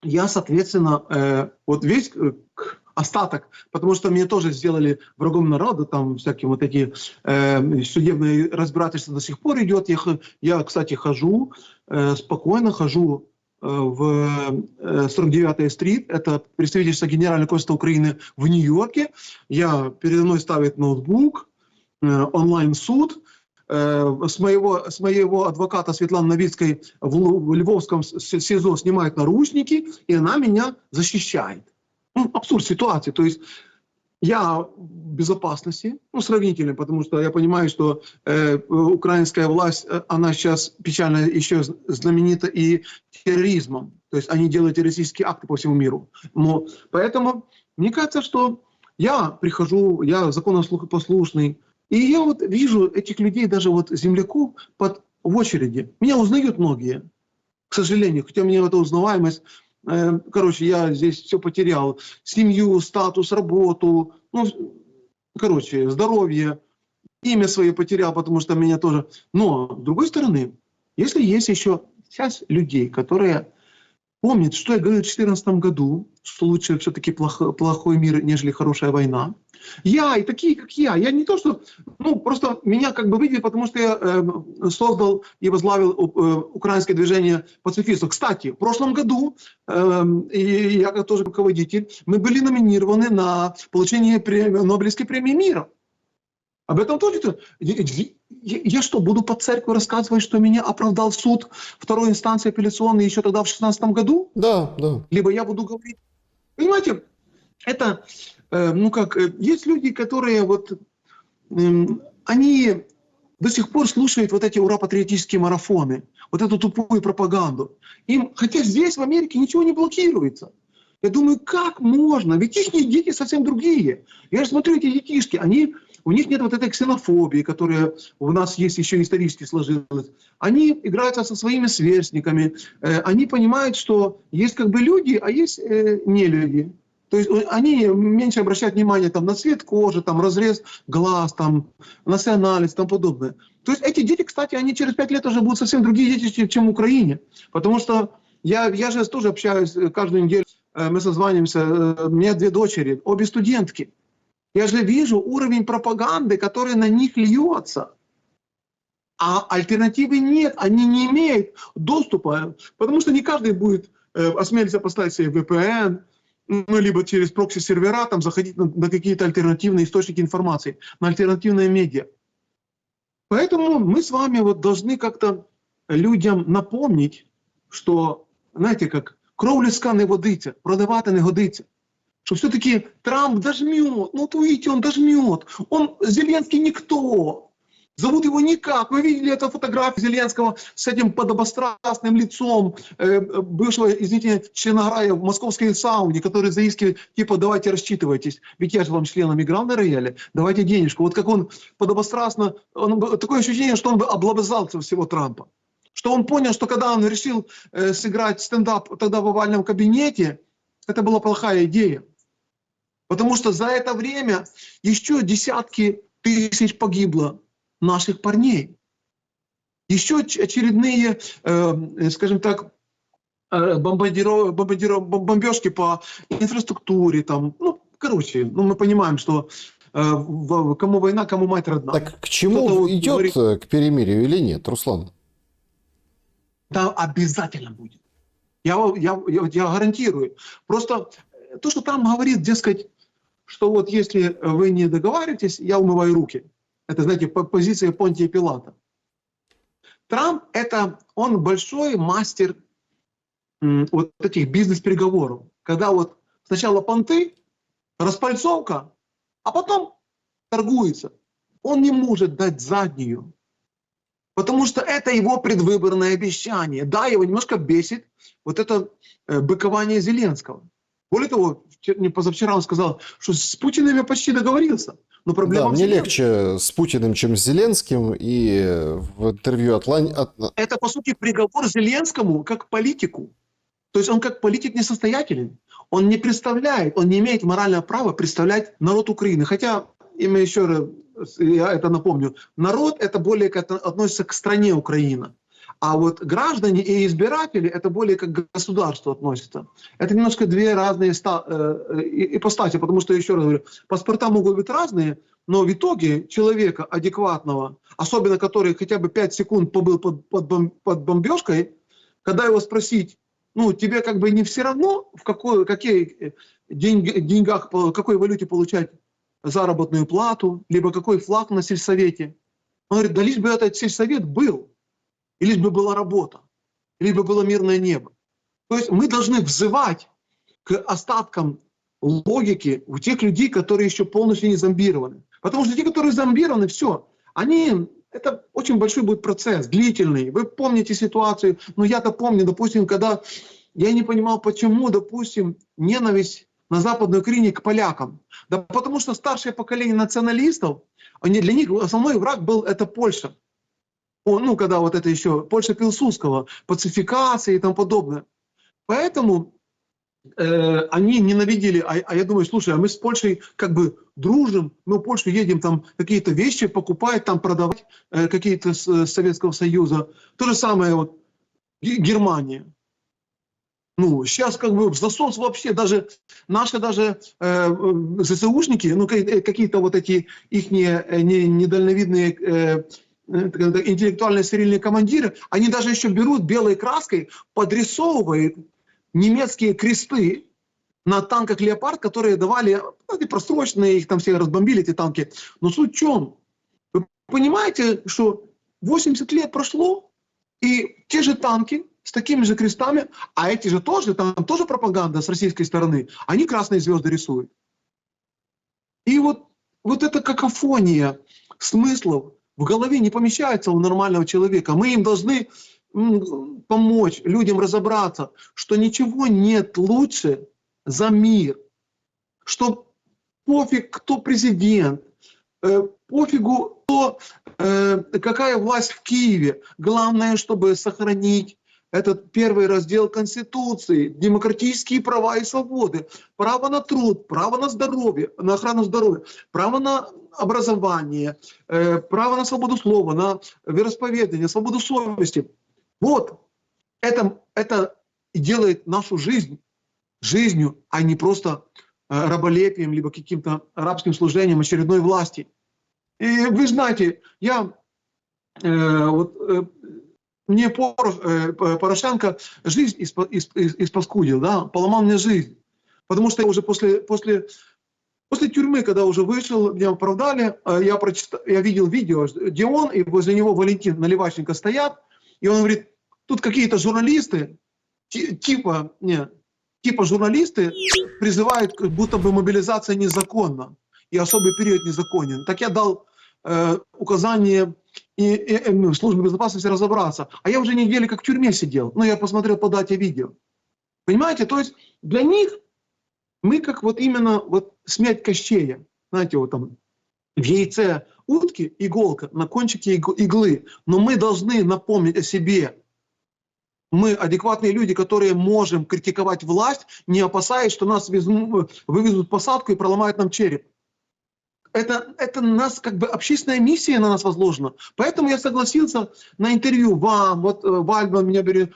я, соответственно, вот весь остаток, потому что мне тоже сделали врагом народа, там всякие вот эти судебные разбирательства до сих пор идет. Я, кстати, хожу, спокойно хожу в 49-й стрит, это представительство Генерального консульства Украины в Нью-Йорке. Передо мной ставит ноутбук, онлайн-суд. С моего адвоката Светланы Новицкой в Львовском СИЗО снимают наручники, и она меня защищает. Абсурд ситуации. То есть я в безопасности, сравнительно, потому что я понимаю, что украинская власть, она сейчас печально еще знаменита и терроризмом. То есть они делают террористические акты по всему миру. Поэтому мне кажется, что я прихожу, я законопослушный, и я вот вижу этих людей, даже вот земляков в очереди. Меня узнают многие, к сожалению, хотя у меня эта узнаваемость, я здесь все потерял. Семью, статус, работу, здоровье, имя свое потерял, потому что меня тоже... Но, с другой стороны, если есть еще часть людей, которые помнят, что я говорил в 2014 году, что лучше все-таки плохой мир, нежели хорошая война. Я и такие, как я не то, что... просто меня как бы видели, потому что я создал и возглавил украинское движение пацифистов. Кстати, в прошлом году, и я тоже руководитель, мы были номинированы на получение Нобелевской премии мира. Об этом тоже... Я что, буду по церкви рассказывать, что меня оправдал суд второй инстанции апелляционной еще тогда в 2016 году? Да. Либо я буду говорить... Понимаете, это... есть люди, которые они до сих пор слушают вот эти ура-патриотические марафоны. вот эту тупую пропаганду. Хотя здесь, в Америке, ничего не блокируется. Я думаю, как можно? Ведь их дети совсем другие. Я же смотрю, эти детишки, у них нет вот этой ксенофобии, которая у нас есть еще исторически сложилась. Они играются со своими сверстниками. Они понимают, что есть как бы люди, а есть не люди. То есть они меньше обращают внимание там, на цвет кожи, там, разрез глаз, там, национальность и тому подобное. То есть эти дети, кстати, они через 5 лет уже будут совсем другие дети, чем в Украине. Потому что я же тоже общаюсь каждую неделю, мы созваниваемся, у меня 2 дочери, обе студентки. Я же вижу уровень пропаганды, который на них льется. А альтернативы нет, они не имеют доступа, потому что не каждый будет осмелиться поставить себе VPN, ну, либо через прокси-сервера там, заходить на какие-то альтернативные источники информации, на альтернативные медиа. Поэтому мы с вами вот должны как-то людям напомнить, что, знаете, как кров людська не водиться, продавати не годиться. Что все-таки Трамп дожмет, ну, видите, он дожмет. Зеленский никто. Зовут его никак. Вы видели эту фотографию Зеленского с этим подобострастным лицом бывшего, извините, члена ГРАЯ в московской сауне, который заискивает, типа, давайте рассчитывайтесь. Ведь я же вам членом мигранта рояля, давайте денежку. Вот как он подобострастно, такое ощущение, что он бы облобызался всего Трампа. Что он понял, что когда он решил сыграть стендап тогда в овальном кабинете, это была плохая идея. Потому что за это время еще десятки тысяч погибло наших парней. Еще очередные, скажем так, бомбежки по инфраструктуре. Там, мы понимаем, что кому война, кому мать родна. Так к чему идет говорит, к перемирию или нет, Руслан? Да, обязательно будет. Я гарантирую. Просто то, что там говорит, дескать, что вот если вы не договариваетесь, я умываю руки. Это, знаете, позиция Понтия Пилата. Трамп, он большой мастер вот этих бизнес-переговоров. Когда вот сначала понты, распальцовка, а потом торгуется. Он не может дать заднюю. Потому что это его предвыборное обещание. Да, его немножко бесит вот это быкование Зеленского. Более того, позавчера он сказал, что с Путиным я почти договорился. Но проблема мне легче с Путиным, чем с Зеленским. И в интервью Это, по сути, приговор Зеленскому как политику. То есть он как политик несостоятелен. Он не представляет, он не имеет морального права представлять народ Украины. Хотя, еще раз, я это напомню, народ это более относится к стране Украина. А вот граждане и избиратели это более как к государству относятся. Это немножко 2 разные ипостаси, потому что, еще раз говорю, паспорта могут быть разные, но в итоге человека адекватного, особенно который хотя бы 5 секунд побыл под бомбежкой, когда его спросить, тебе как бы не все равно, в каких деньгах, в какой валюте получать заработную плату, либо какой флаг на сельсовете. Он говорит, да лишь бы этот сельсовет был, и лишь бы была работа, лишь бы было мирное небо. То есть мы должны взывать к остаткам логики у тех людей, которые еще полностью не зомбированы. Потому что те, которые зомбированы, все, это очень большой будет процесс, длительный. Вы помните ситуацию, я-то помню, допустим, когда я не понимал, почему, допустим, ненависть на Западной Украине к полякам. Да потому что старшее поколение националистов, для них основной враг был это Польша. Когда вот это еще Польша Пилсудского, пацификация и тому подобное. Поэтому они ненавидели, а я думаю, слушай, а мы с Польшей как бы дружим, мы в Польшу едем там какие-то вещи покупать, там продавать какие-то с Советского Союза. То же самое вот Германия. Сейчас как бы в засос вообще, наши ЗСУшники, какие-то вот эти их недальновидные интеллектуальные стерильные командиры, они даже еще берут белой краской, подрисовывают немецкие кресты на танках «Леопард», которые давали, просроченные, их там все разбомбили, эти танки. Но суть в чем? Вы понимаете, что 80 лет прошло, и те же танки с такими же крестами, а эти же тоже, там тоже пропаганда с российской стороны, они красные звезды рисуют. И вот эта какофония смыслов в голове не помещается у нормального человека. Мы им должны помочь людям разобраться, что ничего нет лучше за мир, что пофиг, кто президент, пофигу, какая власть в Киеве. Главное, чтобы сохранить этот первый раздел Конституции, демократические права и свободы, право на труд, право на здоровье, на охрану здоровья, право на образование, право на свободу слова, на вероисповедание, свободу совести. Вот это делает нашу жизнь жизнью, а не просто раболепием, либо каким-то рабским служением очередной власти. И вы знаете, мне Порошенко жизнь испаскудил, да, поломал мне жизнь. Потому что я уже после тюрьмы, когда уже вышел, меня оправдали, я видел видео, где он и возле него Валентин Наливайченко стоят, и он говорит, тут какие-то журналисты, типа журналисты призывают, как будто бы мобилизация незаконна и особый период незаконен. Так я дал указание и службе безопасности разобраться. А я уже неделю как в тюрьме сидел. Ну, я посмотрел по дате видео. Понимаете? То есть для них мы как вот именно вот смерть Кощея. Знаете, вот там в яйце утки иголка, на кончике иглы. Но мы должны напомнить о себе. Мы адекватные люди, которые можем критиковать власть, не опасаясь, что нас вывезут в посадку и проломают нам череп. Это нас как бы общественная миссия на нас возложена. Поэтому я согласился на интервью вам, вот Вальдман меня берет,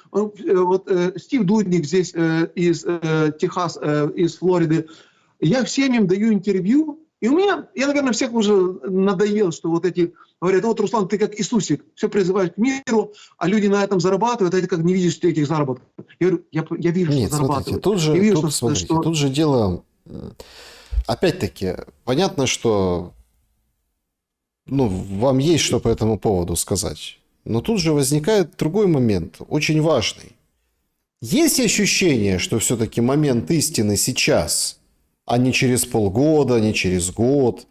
Стив Дудник здесь из Техаса, из Флориды. Я всем им даю интервью. И я, наверное, всех уже надоел, что вот эти говорят, вот, Руслан, ты как Иисусик, все призываешь к миру, а люди на этом зарабатывают, а ты как не видишь этих заработков. Я говорю, я вижу, Нет, что зарабатывают. Смотрите, тут же дело... Опять-таки, понятно, что вам есть что по этому поводу сказать. Но тут же возникает другой момент, очень важный. Есть ощущение, что все-таки момент истины сейчас, а не через полгода, не через год?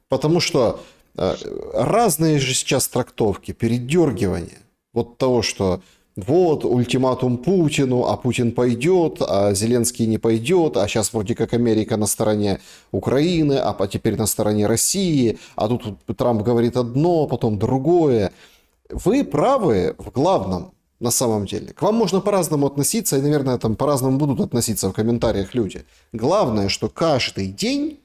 Потому что разные же сейчас трактовки, передергивания. Вот того, что вот ультиматум Путину, а Путин пойдет, а Зеленский не пойдет, а сейчас вроде как Америка на стороне Украины, а теперь на стороне России, а тут Трамп говорит одно, потом другое. Вы правы в главном, на самом деле. К вам можно по-разному относиться, и, наверное, там по-разному будут относиться в комментариях люди. Главное, что каждый день,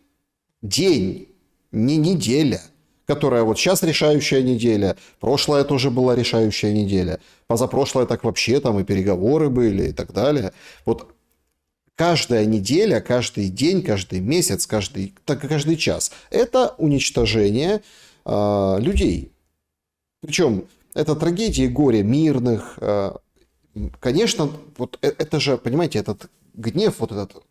не неделя, которая вот сейчас решающая неделя, прошлая тоже была решающая неделя, позапрошлая так вообще там и переговоры были и так далее. Вот каждая неделя, каждый день, каждый месяц, каждый час – это уничтожение людей. Причем это трагедии горе мирных. Конечно, вот это же, понимаете, этот гнев, вот этот,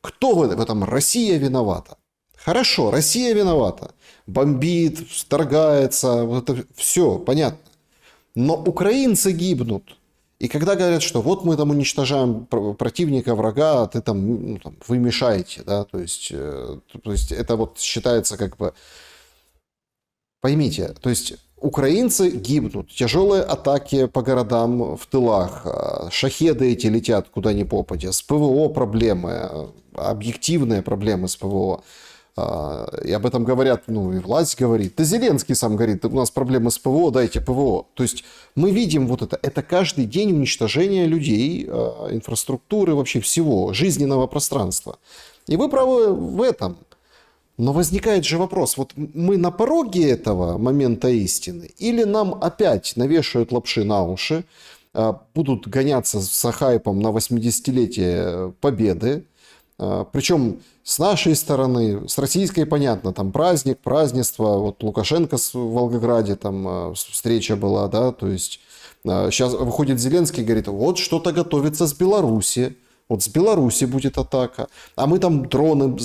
кто в этом? Россия виновата. Хорошо, Россия виновата. Бомбит, вторгается, вот это все понятно. Но украинцы гибнут. И когда говорят, что вот мы там уничтожаем противника, врага, а ты вы мешаете, да, то есть это вот считается как бы... Поймите, то есть украинцы гибнут, тяжелые атаки по городам в тылах, шахеды эти летят куда ни попадя, с ПВО проблемы, объективные проблемы с ПВО. И об этом говорят, и власть говорит. Да Зеленский сам говорит, у нас проблемы с ПВО, дайте ПВО. То есть мы видим вот это. Это каждый день уничтожение людей, инфраструктуры, вообще всего, жизненного пространства. И вы правы в этом. Но возникает же вопрос, вот мы на пороге этого момента истины, или нам опять навешают лапши на уши, будут гоняться с хайпом на 80-летие Победы, причем с нашей стороны, с российской, понятно, там праздник, празднество, вот Лукашенко в Волгограде, там встреча была, да, то есть сейчас выходит Зеленский и говорит, вот что-то готовится с Беларуси, вот с Беларуси будет атака, а мы там дроны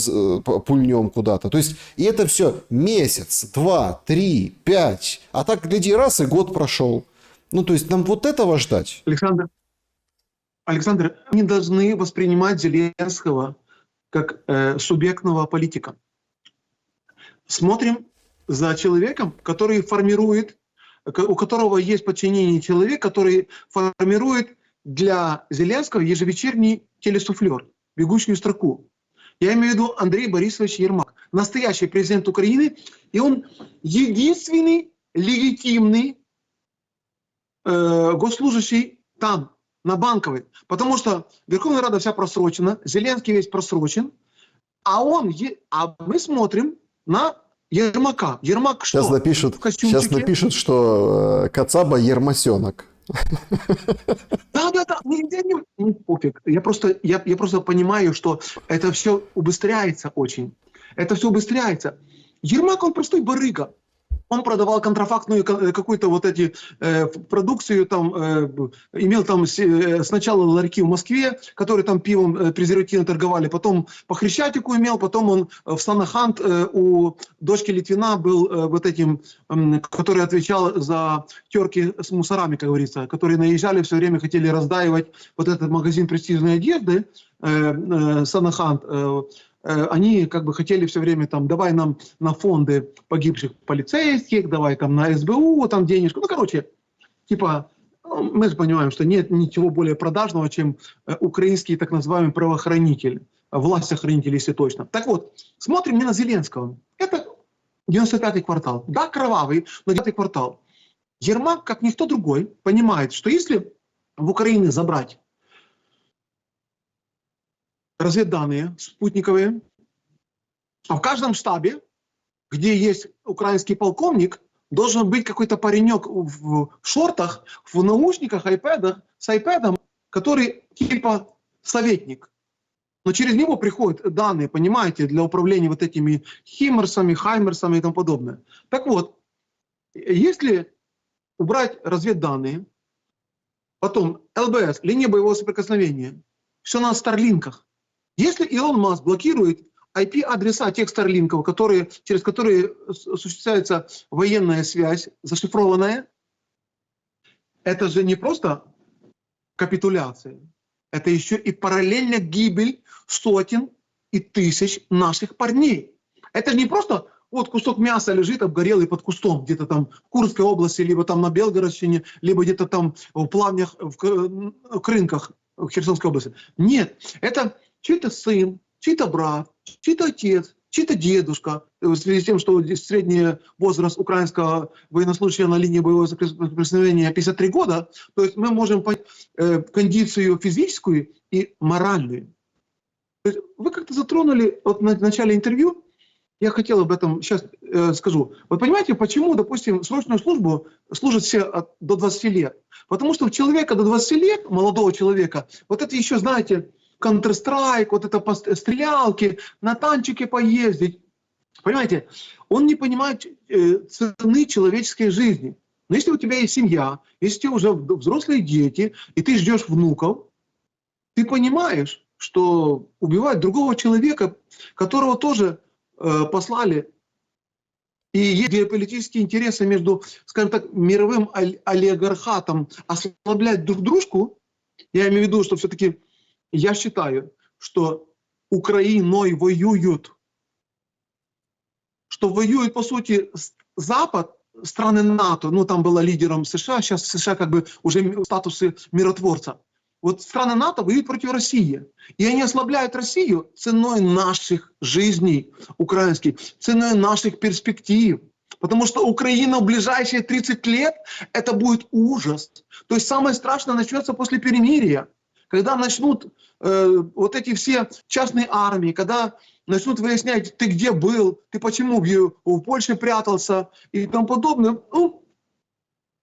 пульнем куда-то, то есть и это все месяц, 2, 3, 5, а так, гляди, раз и год прошел, то есть нам вот этого ждать. Александр, мы не должны воспринимать Зеленского как субъектного политика. Смотрим за человеком, который формирует у которого есть подчинение человек, который формирует для Зеленского ежевечерний телесуфлер, бегущую строку. Я имею в виду Андрей Борисович Ермак, настоящий президент Украины, и он единственный легитимный госслужащий там, на Банковой. Потому что Верховная Рада вся просрочена, Зеленский весь просрочен, а мы смотрим на Ермака. Ермак что? Сейчас напишут, что Кацаба Ермасенок. Да. Не пофиг. Я просто понимаю, что это все убыстряется очень. Это все убыстряется. Ермак, он простой барыга. Он продавал контрафактную какую-то вот эти продукцию, там, имел там сначала ларьки в Москве, которые там пивом презервативно торговали, потом по Хрещатику имел, потом он в Санахант у дочки Литвина был вот этим, который отвечал за терки с мусорами, как говорится, которые наезжали, все время хотели раздаивать вот этот магазин престижной одежды, Санахант. Они как бы хотели все время там, давай нам на фонды погибших полицейских, давай там на СБУ, там денежку. Ну, короче, типа, мы же понимаем, что нет ничего более продажного, чем украинский так называемый правоохранитель, власть-охранитель, если точно. Так вот, смотрим не на Зеленского. Это 95-й квартал. Да, кровавый, но 95-й квартал. Ермак, как никто другой, понимает, что если в Украине забрать разведданные спутниковые, а в каждом штабе, где есть украинский полковник, должен быть какой-то паренек в шортах, в наушниках, айпэдах, с айпэдом, который типа советник. Но через него приходят данные, понимаете, для управления вот этими химмерсами, хаймерсами и тому подобное. Так вот, если убрать разведданные, потом ЛБС, линия боевого соприкосновения, все на старлинках. Если Илон Маск блокирует IP-адреса тех старлинков, через которые осуществляется военная связь, зашифрованная, это же не просто капитуляция, это еще и параллельно гибель сотен и тысяч наших парней. Это же не просто вот кусок мяса лежит обгорелый под кустом, где-то там в Курской области, либо там на Белгородщине, либо где-то там в плавнях, в Крынках, в Херсонской области. Нет, это чей-то сын, чей-то брат, чей-то отец, чей-то дедушка, в связи с тем, что средний возраст украинского военнослужащего на линии боевого соприкосновения 53 года, то есть мы можем понять кондицию физическую и моральную. То есть вы как-то затронули вот на начале интервью, я хотел об этом сейчас скажу. Вот понимаете, почему, допустим, срочную службу служат все до 20 лет? Потому что у человека до 20 лет, молодого человека, вот это еще, знаете, Counter-Strike, вот это стрелялки, на танчике поездить. Понимаете, он не понимает цены человеческой жизни. Но если у тебя есть семья, если у тебя уже взрослые дети, и ты ждешь внуков, ты понимаешь, что убивать другого человека, которого тоже послали, и есть геополитические интересы между, скажем так, мировым олигархатом ослаблять друг дружку, я имею в виду, что все-таки я считаю, что Украиной воюют, что воюет, по сути, Запад, страны НАТО, ну там была лидером США, сейчас США как бы уже в статусе миротворца. Вот страны НАТО воюют против России. И они ослабляют Россию ценой наших жизней украинских, ценой наших перспектив. Потому что Украина в ближайшие 30 лет – это будет ужас. То есть самое страшное начнется после перемирия. Когда начнут вот эти все частные армии, когда начнут выяснять, ты где был, ты почему в Польше прятался и тому подобное. Ну,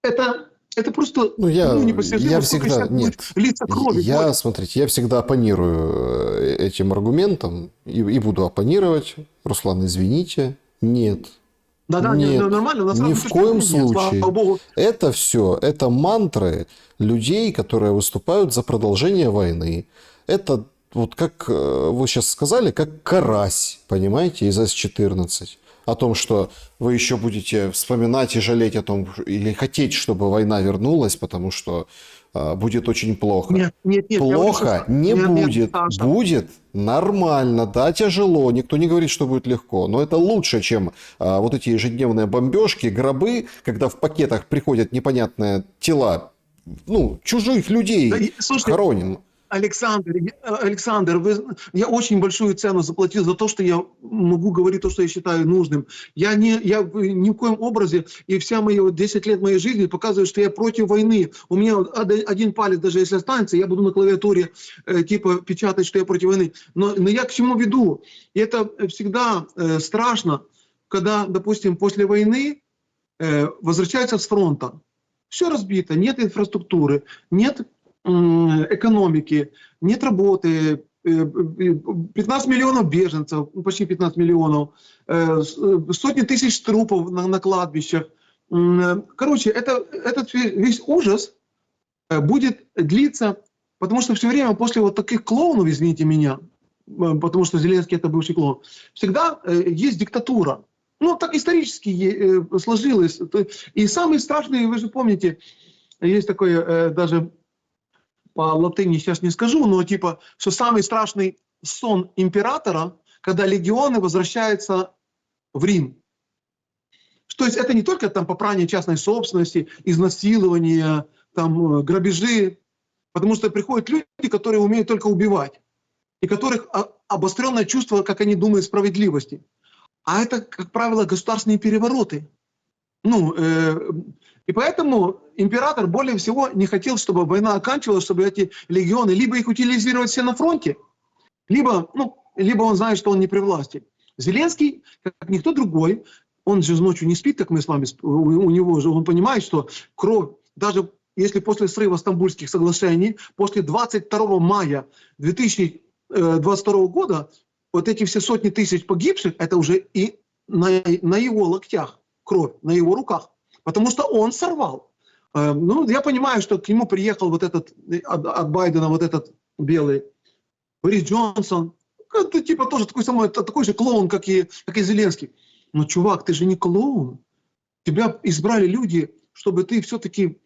это просто я всегда нет. Лица крови. Смотрите, я всегда оппонирую этим аргументам и буду оппонировать. Руслан, извините, нет. Да, нет, нормально. Ни в коем случае. Это все, это мантры людей, которые выступают за продолжение войны. Это вот как вы сейчас сказали, как карась, понимаете, из С-14. О том, что вы еще будете вспоминать и жалеть о том, или хотеть, чтобы война вернулась, потому что будет очень плохо. Нет, нет, нет. Я говорю, Плохо что- не нет, нет, будет. Саша. Будет нормально. Да, тяжело. Никто не говорит, что будет легко. Но это лучше, чем вот эти ежедневные бомбежки, гробы, когда в пакетах приходят непонятные тела, ну, чужих Да, людей слушайте, хороним. Александр, я очень большую цену заплатил за то, что я могу говорить то, что я считаю нужным. Я ни в коем образе, и вся мои 10 лет моей жизни показывают, что я против войны. У меня один палец, даже если останется, я буду на клавиатуре типа печатать, что я против войны. Но я к чему веду? И это всегда страшно, когда, допустим, после войны возвращаются с фронта. Все разбито, нет инфраструктуры, нет экономики, нет работы, 15 миллионов беженцев, почти 15 миллионов, сотни тысяч трупов на кладбищах. Короче, этот весь ужас будет длиться, потому что все время после вот таких клоунов, извините меня, потому что Зеленский это бывший клоун, всегда есть диктатура. Ну, так исторически сложилось. И самый страшный, вы же помните, есть такое даже по латыни сейчас не скажу, но типа, что самый страшный сон императора, когда легионы возвращаются в Рим. То есть это не только там попрание частной собственности, изнасилования, там грабежи, потому что приходят люди, которые умеют только убивать, и которых обостренное чувство, как они думают, справедливости. А это, как правило, государственные перевороты. И поэтому император более всего не хотел, чтобы война оканчивалась, чтобы эти легионы либо их утилизировать все на фронте, либо он знает, что он не при власти. Зеленский, как никто другой, он же ночью не спит, как мы с вами, у него же, он понимает, что кровь, даже если после срыва Стамбульских соглашений, после 22 мая 2022 года, вот эти все сотни тысяч погибших, это уже и на его локтях кровь, на его руках. Потому что он сорвал. Я понимаю, что к нему приехал вот этот, от Байдена, вот этот белый, Борис Джонсон. Это типа тоже такой же клоун, как и Зеленский. Но, чувак, ты же не клоун. Тебя избрали люди, чтобы ты все-таки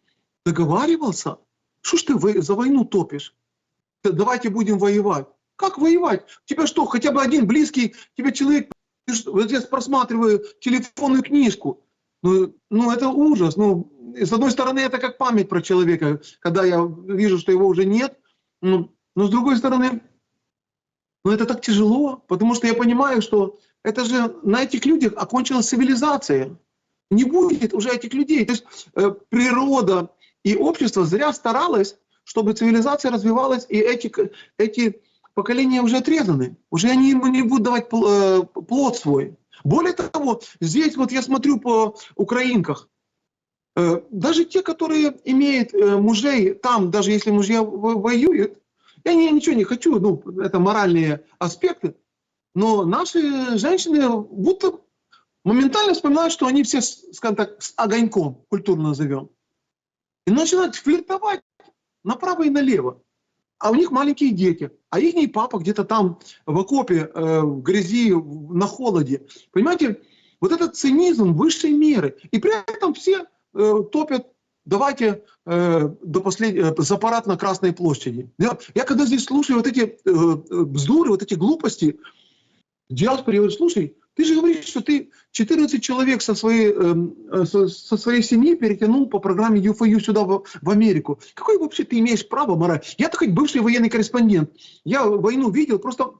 договаривался. Что ж ты за войну топишь? Давайте будем воевать. Как воевать? Тебя что, хотя бы один близкий тебе человек, вот я просматриваю телефонную книжку. Это ужас. С одной стороны, это как память про человека, когда я вижу, что его уже нет. Но с другой стороны, это так тяжело, потому что я понимаю, что это же на этих людях окончилась цивилизация. Не будет уже этих людей. То есть природа и общество зря старалось, чтобы цивилизация развивалась, и эти поколения уже отрезаны. Уже они ему не будут давать плод свой. Более того, здесь вот я смотрю по украинках, даже те, которые имеют мужей там, даже если мужья воюют, я ничего не хочу, это моральные аспекты, но наши женщины будто моментально вспоминают, что они все, скажем так, с огоньком, культурно назовем, и начинают флиртовать направо и налево. А у них маленькие дети, а их папа где-то там в окопе, в грязи, на холоде. Понимаете, вот этот цинизм высшей меры. И при этом все топят, давайте за парад на Красной площади. Я когда здесь слушаю вот эти бздуры, вот эти глупости, в диаспоре говорю, слушай, ты же говоришь, что ты 14 человек со своей семьи перетянул по программе ЮФОЮ сюда, в Америку. Какое вообще ты имеешь право мораль? Я-то хоть бывший военный корреспондент. Я войну видел, просто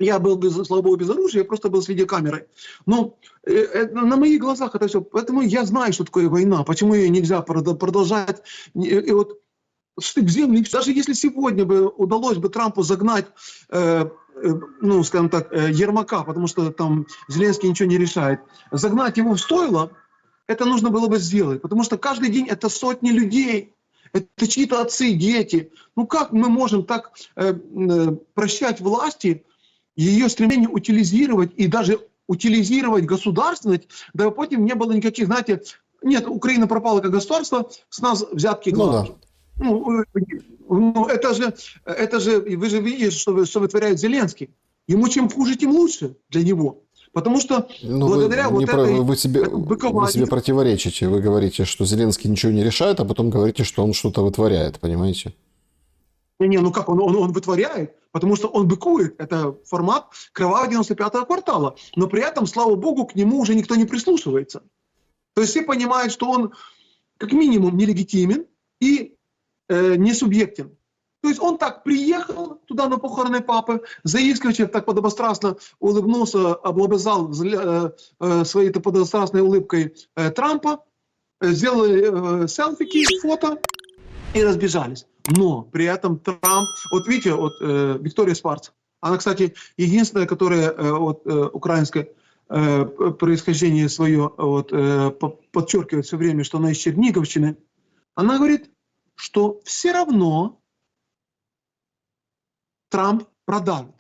я был, слава богу, без оружия, я просто был с видеокамерой. Но на моих глазах это все. Поэтому я знаю, что такое война, почему ее нельзя продолжать. И вот стык земли. Даже если сегодня бы удалось бы Трампу загнать, скажем так, Ермака, потому что там Зеленский ничего не решает, загнать его в стойло, это нужно было бы сделать. Потому что каждый день это сотни людей, это чьи-то отцы, дети. Как мы можем так прощать власти, ее стремление утилизировать и даже утилизировать государственность, да потом не было никаких, знаете, нет, Украина пропала как государство, с нас взятки гладки. Это же, вы же видите, что вытворяет Зеленский. Ему чем хуже, тем лучше для него. Потому что Ну, благодаря вот этой вы себе быкованию... противоречите. Вы говорите, что Зеленский ничего не решает, а потом говорите, что он что-то вытворяет, понимаете? Не, ну как, он вытворяет, потому что он быкует. Это формат кровавого 95-го квартала. Но при этом, слава богу, к нему уже никто не прислушивается. То есть все понимают, что он как минимум нелегитимен и не субъектен. То есть он так приехал туда на похороны папы, заискивающе, так подобострастно улыбнулся, облобызал своей подобострастной улыбкой Трампа, сделали селфики, фото и разбежались. Но при этом Трамп... Вот видите, вот Виктория Сварц, она, кстати, единственная, которая украинское происхождение свое подчеркивает все время, что она из Черниговщины, она говорит, что все равно Трамп продавит.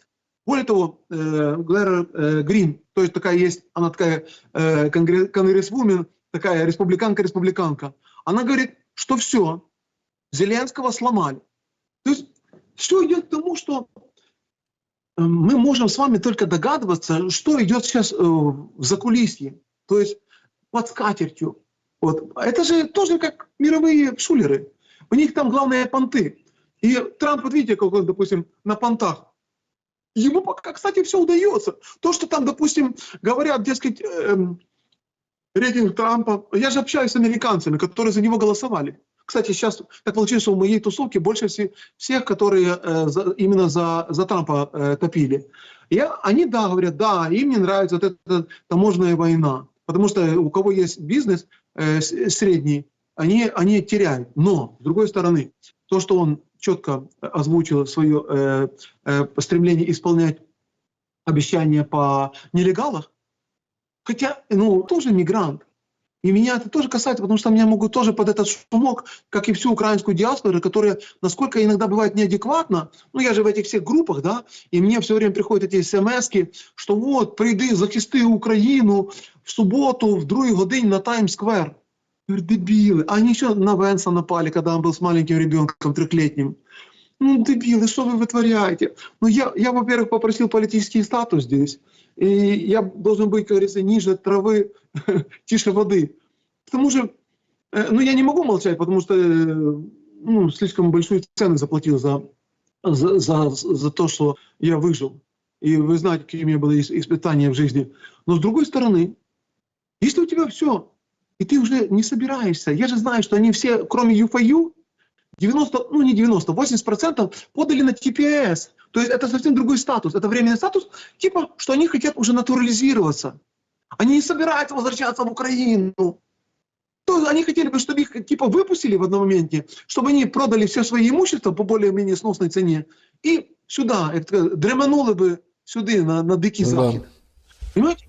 Более того, Глэра Грин, то есть такая есть, она такая конгрессвумен, такая республиканка, она говорит, что все, Зеленского сломали. То есть все идет к тому, что мы можем с вами только догадываться, что идет сейчас в закулисье, то есть под скатертью. Вот. Это же тоже как мировые шулеры. У них там главные понты. И Трамп, вот видите, как он, допустим, на понтах. Ему пока, кстати, все удается. То, что там, допустим, говорят, дескать, рейтинг Трампа. Я же общаюсь с американцами, которые за него голосовали. Кстати, сейчас так получилось, что в моей тусовке больше всех, которые именно за Трампа топили. Они, да, говорят, да, им не нравится вот эта таможенная война. Потому что у кого есть бизнес средний, они теряют. Но, с другой стороны, то, что он четко озвучил свое стремление исполнять обещания по нелегалах, хотя, тоже мигрант. И меня это тоже касается, потому что меня могут тоже под этот шумок, как и всю украинскую диаспору, которая, насколько иногда бывает неадекватно, я же в этих всех группах, да, и мне все время приходят эти смс-ки, что вот, прийди, захисти Украину в субботу в 2 годині на Таймс-сквер. Дебилы. Они еще на Венса напали, когда он был с маленьким ребенком, 3-летним. Дебилы, что вы вытворяете? Я, во-первых, попросил политический статус здесь. И я должен быть, как говорится, ниже травы, тише воды. К тому же, я не могу молчать, потому что слишком большую цену заплатил за то, что я выжил. И вы знаете, какие у меня были испытания в жизни. Но с другой стороны, если у тебя все, и ты уже не собираешься, я же знаю, что они все, кроме ЮФАЮ, 80% подали на ТПС. То есть это совсем другой статус. Это временный статус, типа, что они хотят уже натурализироваться. Они не собираются возвращаться в Украину. То есть они хотели бы, чтобы их типа выпустили в одном моменте, чтобы они продали все свои имущества по более-менее сносной цене и сюда, дреманули бы сюда, на Дикий Захід. Понимаете?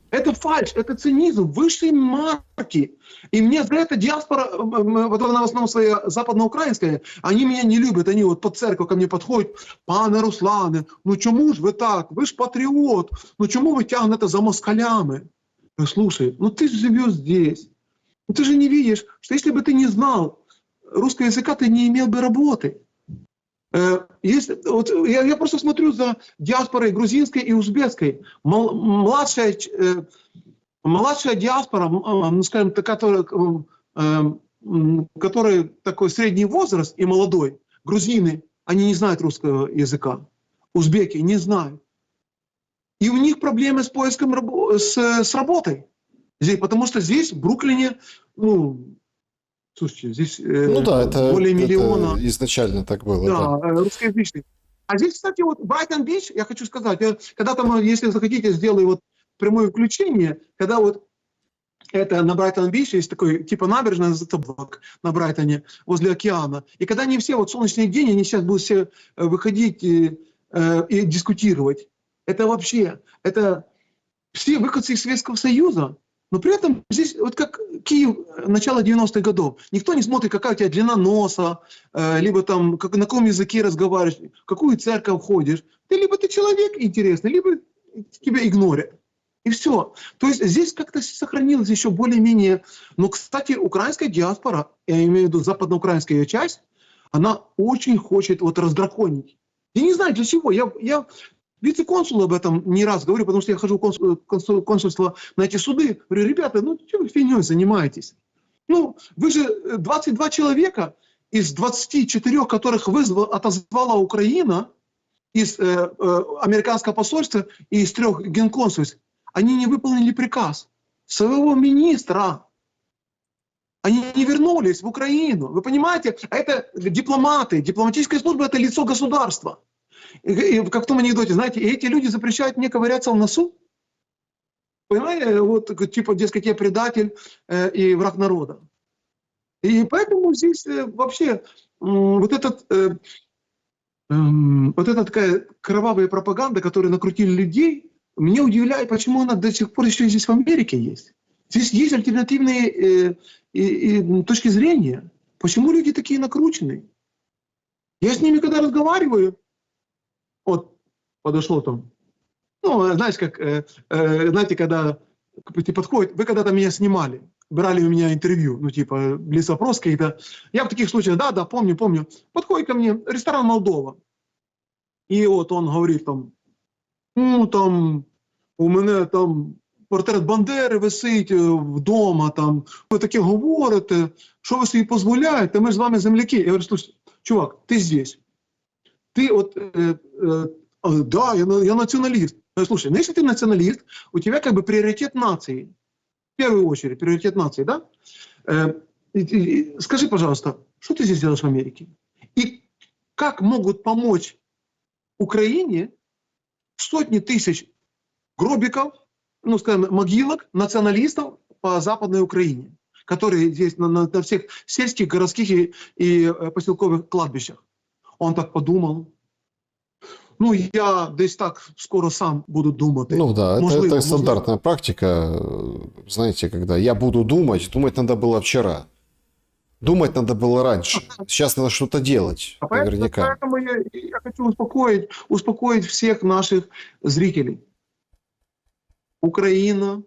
Это фальшь, это цинизм высшей марки. И мне за это диаспора, вот она в основном своя западноукраинская, они меня не любят, они вот под церковь ко мне подходят, пане Руслане, чому ж ви так, ви ж патриот, чому ви тягнете за москалями? Слушай, ты же живешь здесь, ты же не видишь, что если бы ты не знал русского языка, ты не имел бы работы. Я просто смотрю за диаспорой грузинской и узбекской. Младшая диаспора, скажем, которая такой средний возраст и молодой, грузины, они не знают русского языка. Узбеки не знают. И у них проблемы с поиском с работой. Здесь, потому что здесь, в Бруклине, слушайте, здесь это, более миллиона. Это изначально так было. Да, русскоязычный. А здесь, кстати, вот Брайтон-Бич, я хочу сказать, когда там, если захотите, сделаю вот прямое включение, когда вот это на Брайтон-Бич есть такой, типа набережная на Брайтоне, возле океана. И когда они все, вот солнечный день, они сейчас будут все выходить и дискутировать. Это вообще, это все выходцы из Советского Союза. Но при этом здесь, вот как Киев, начало 90-х годов, никто не смотрит, какая у тебя длина носа, либо там, на каком языке разговариваешь, в какую церковь ходишь. Либо ты человек интересный, либо тебя игнорят. И все. То есть здесь как-то сохранилось еще более-менее... Но, кстати, украинская диаспора, я имею в виду западноукраинская ее часть, она очень хочет вот раздраконить. Я не знаю для чего. вице-консулу об этом не раз говорю, потому что я хожу в консульство на эти суды. Говорю, ребята, ну что вы фигней занимаетесь? Ну, вы же 22 человека из 24, которых отозвала Украина, из американского посольства и из 3 генконсульств, они не выполнили приказ своего министра. Они не вернулись в Украину. Вы понимаете, это дипломаты. Дипломатическая служба – это лицо государства. И как в том анекдоте, знаете, и эти люди запрещают мне ковыряться в носу. Понимаете, вот типа, дескать, я предатель и враг народа. И поэтому здесь вообще вот эта такая кровавая пропаганда, которую накрутили людей, меня удивляет, почему она до сих пор еще здесь в Америке есть. Здесь есть альтернативные точки зрения. Почему люди такие накрученные? Я с ними когда разговариваю, вот подошло там, ну, знаешь, как, знаете, когда подходит, вы когда-то меня снимали, брали у меня интервью, ну, типа, блиц-опрос какие-то. Я в таких случаях, да, помню. Подходит ко мне ресторан «Молдова». И вот он говорит там, ну, там, у мене там портрет Бандери висить вдома, там, ви таке говорите, що ви собі дозволяєте, ми ж з вами земляки. Я говорю, слушай, чувак, ты здесь. Ты вот, да, я националист. Я говорю, слушай, ну если ты националист, у тебя как бы приоритет нации. В первую очередь, приоритет нации, да? Скажи, пожалуйста, что ты здесь делаешь в Америке? И как могут помочь Украине сотни тысяч гробиков, ну, скажем, могилок националистов по Западной Украине, которые здесь на всех сельских, городских и поселковых кладбищах? Он так подумал. Ну, я десь так скоро сам буду думать. Ну да, это стандартная практика. Знаете, когда я буду думать надо было вчера. Думать надо было раньше. Сейчас надо что-то делать, наверняка. Поэтому я хочу успокоить всех наших зрителей. Украина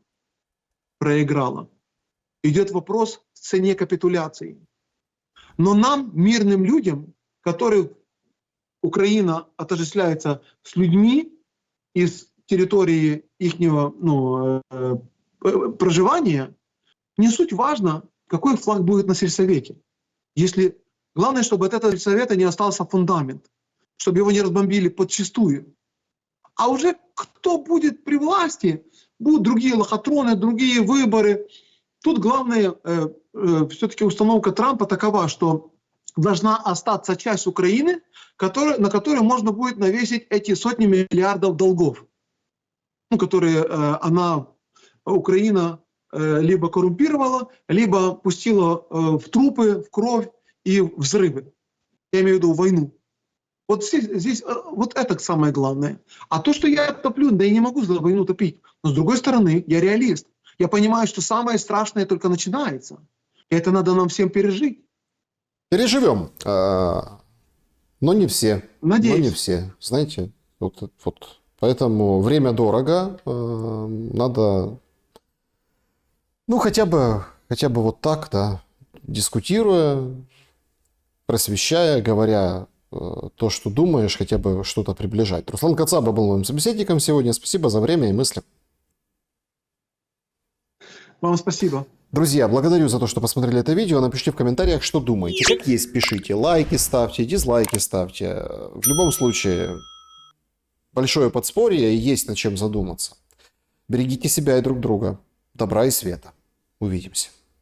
проиграла. Идет вопрос в цене капитуляции. Но нам, мирным людям, которых Украина отождествляется с людьми из территории ихнего проживания, не суть важно, какой флаг будет на сельсовете. Если главное, чтобы от этого сельсовета не остался фундамент, чтобы его не разбомбили подчистую. А уже кто будет при власти, будут другие лохотроны, другие выборы. Тут главное, все-таки установка Трампа такова, что должна остаться часть Украины, на которую можно будет навесить эти сотни миллиардов долгов, которые Украина либо коррумпировала, либо пустила в трупы, в кровь и взрывы. Я имею в виду войну. Вот здесь вот это самое главное. А то, что я топлю, да я не могу за войну топить. Но с другой стороны, я реалист. Я понимаю, что самое страшное только начинается. И это надо нам всем пережить. Переживем. Но не все. Надеюсь. Но не все. Знаете, вот. Поэтому время дорого. Надо, ну, хотя бы вот так, да, дискутируя, просвещая, говоря то, что думаешь, хотя бы что-то приближать. Руслан Кацаба был моим собеседником сегодня. Спасибо за время и мысли. Вам спасибо. Друзья, благодарю за то, что посмотрели это видео. Напишите в комментариях, что думаете. Как есть, пишите. Лайки ставьте, дизлайки ставьте. В любом случае, большое подспорье и есть над чем задуматься. Берегите себя и друг друга. Добра и света. Увидимся.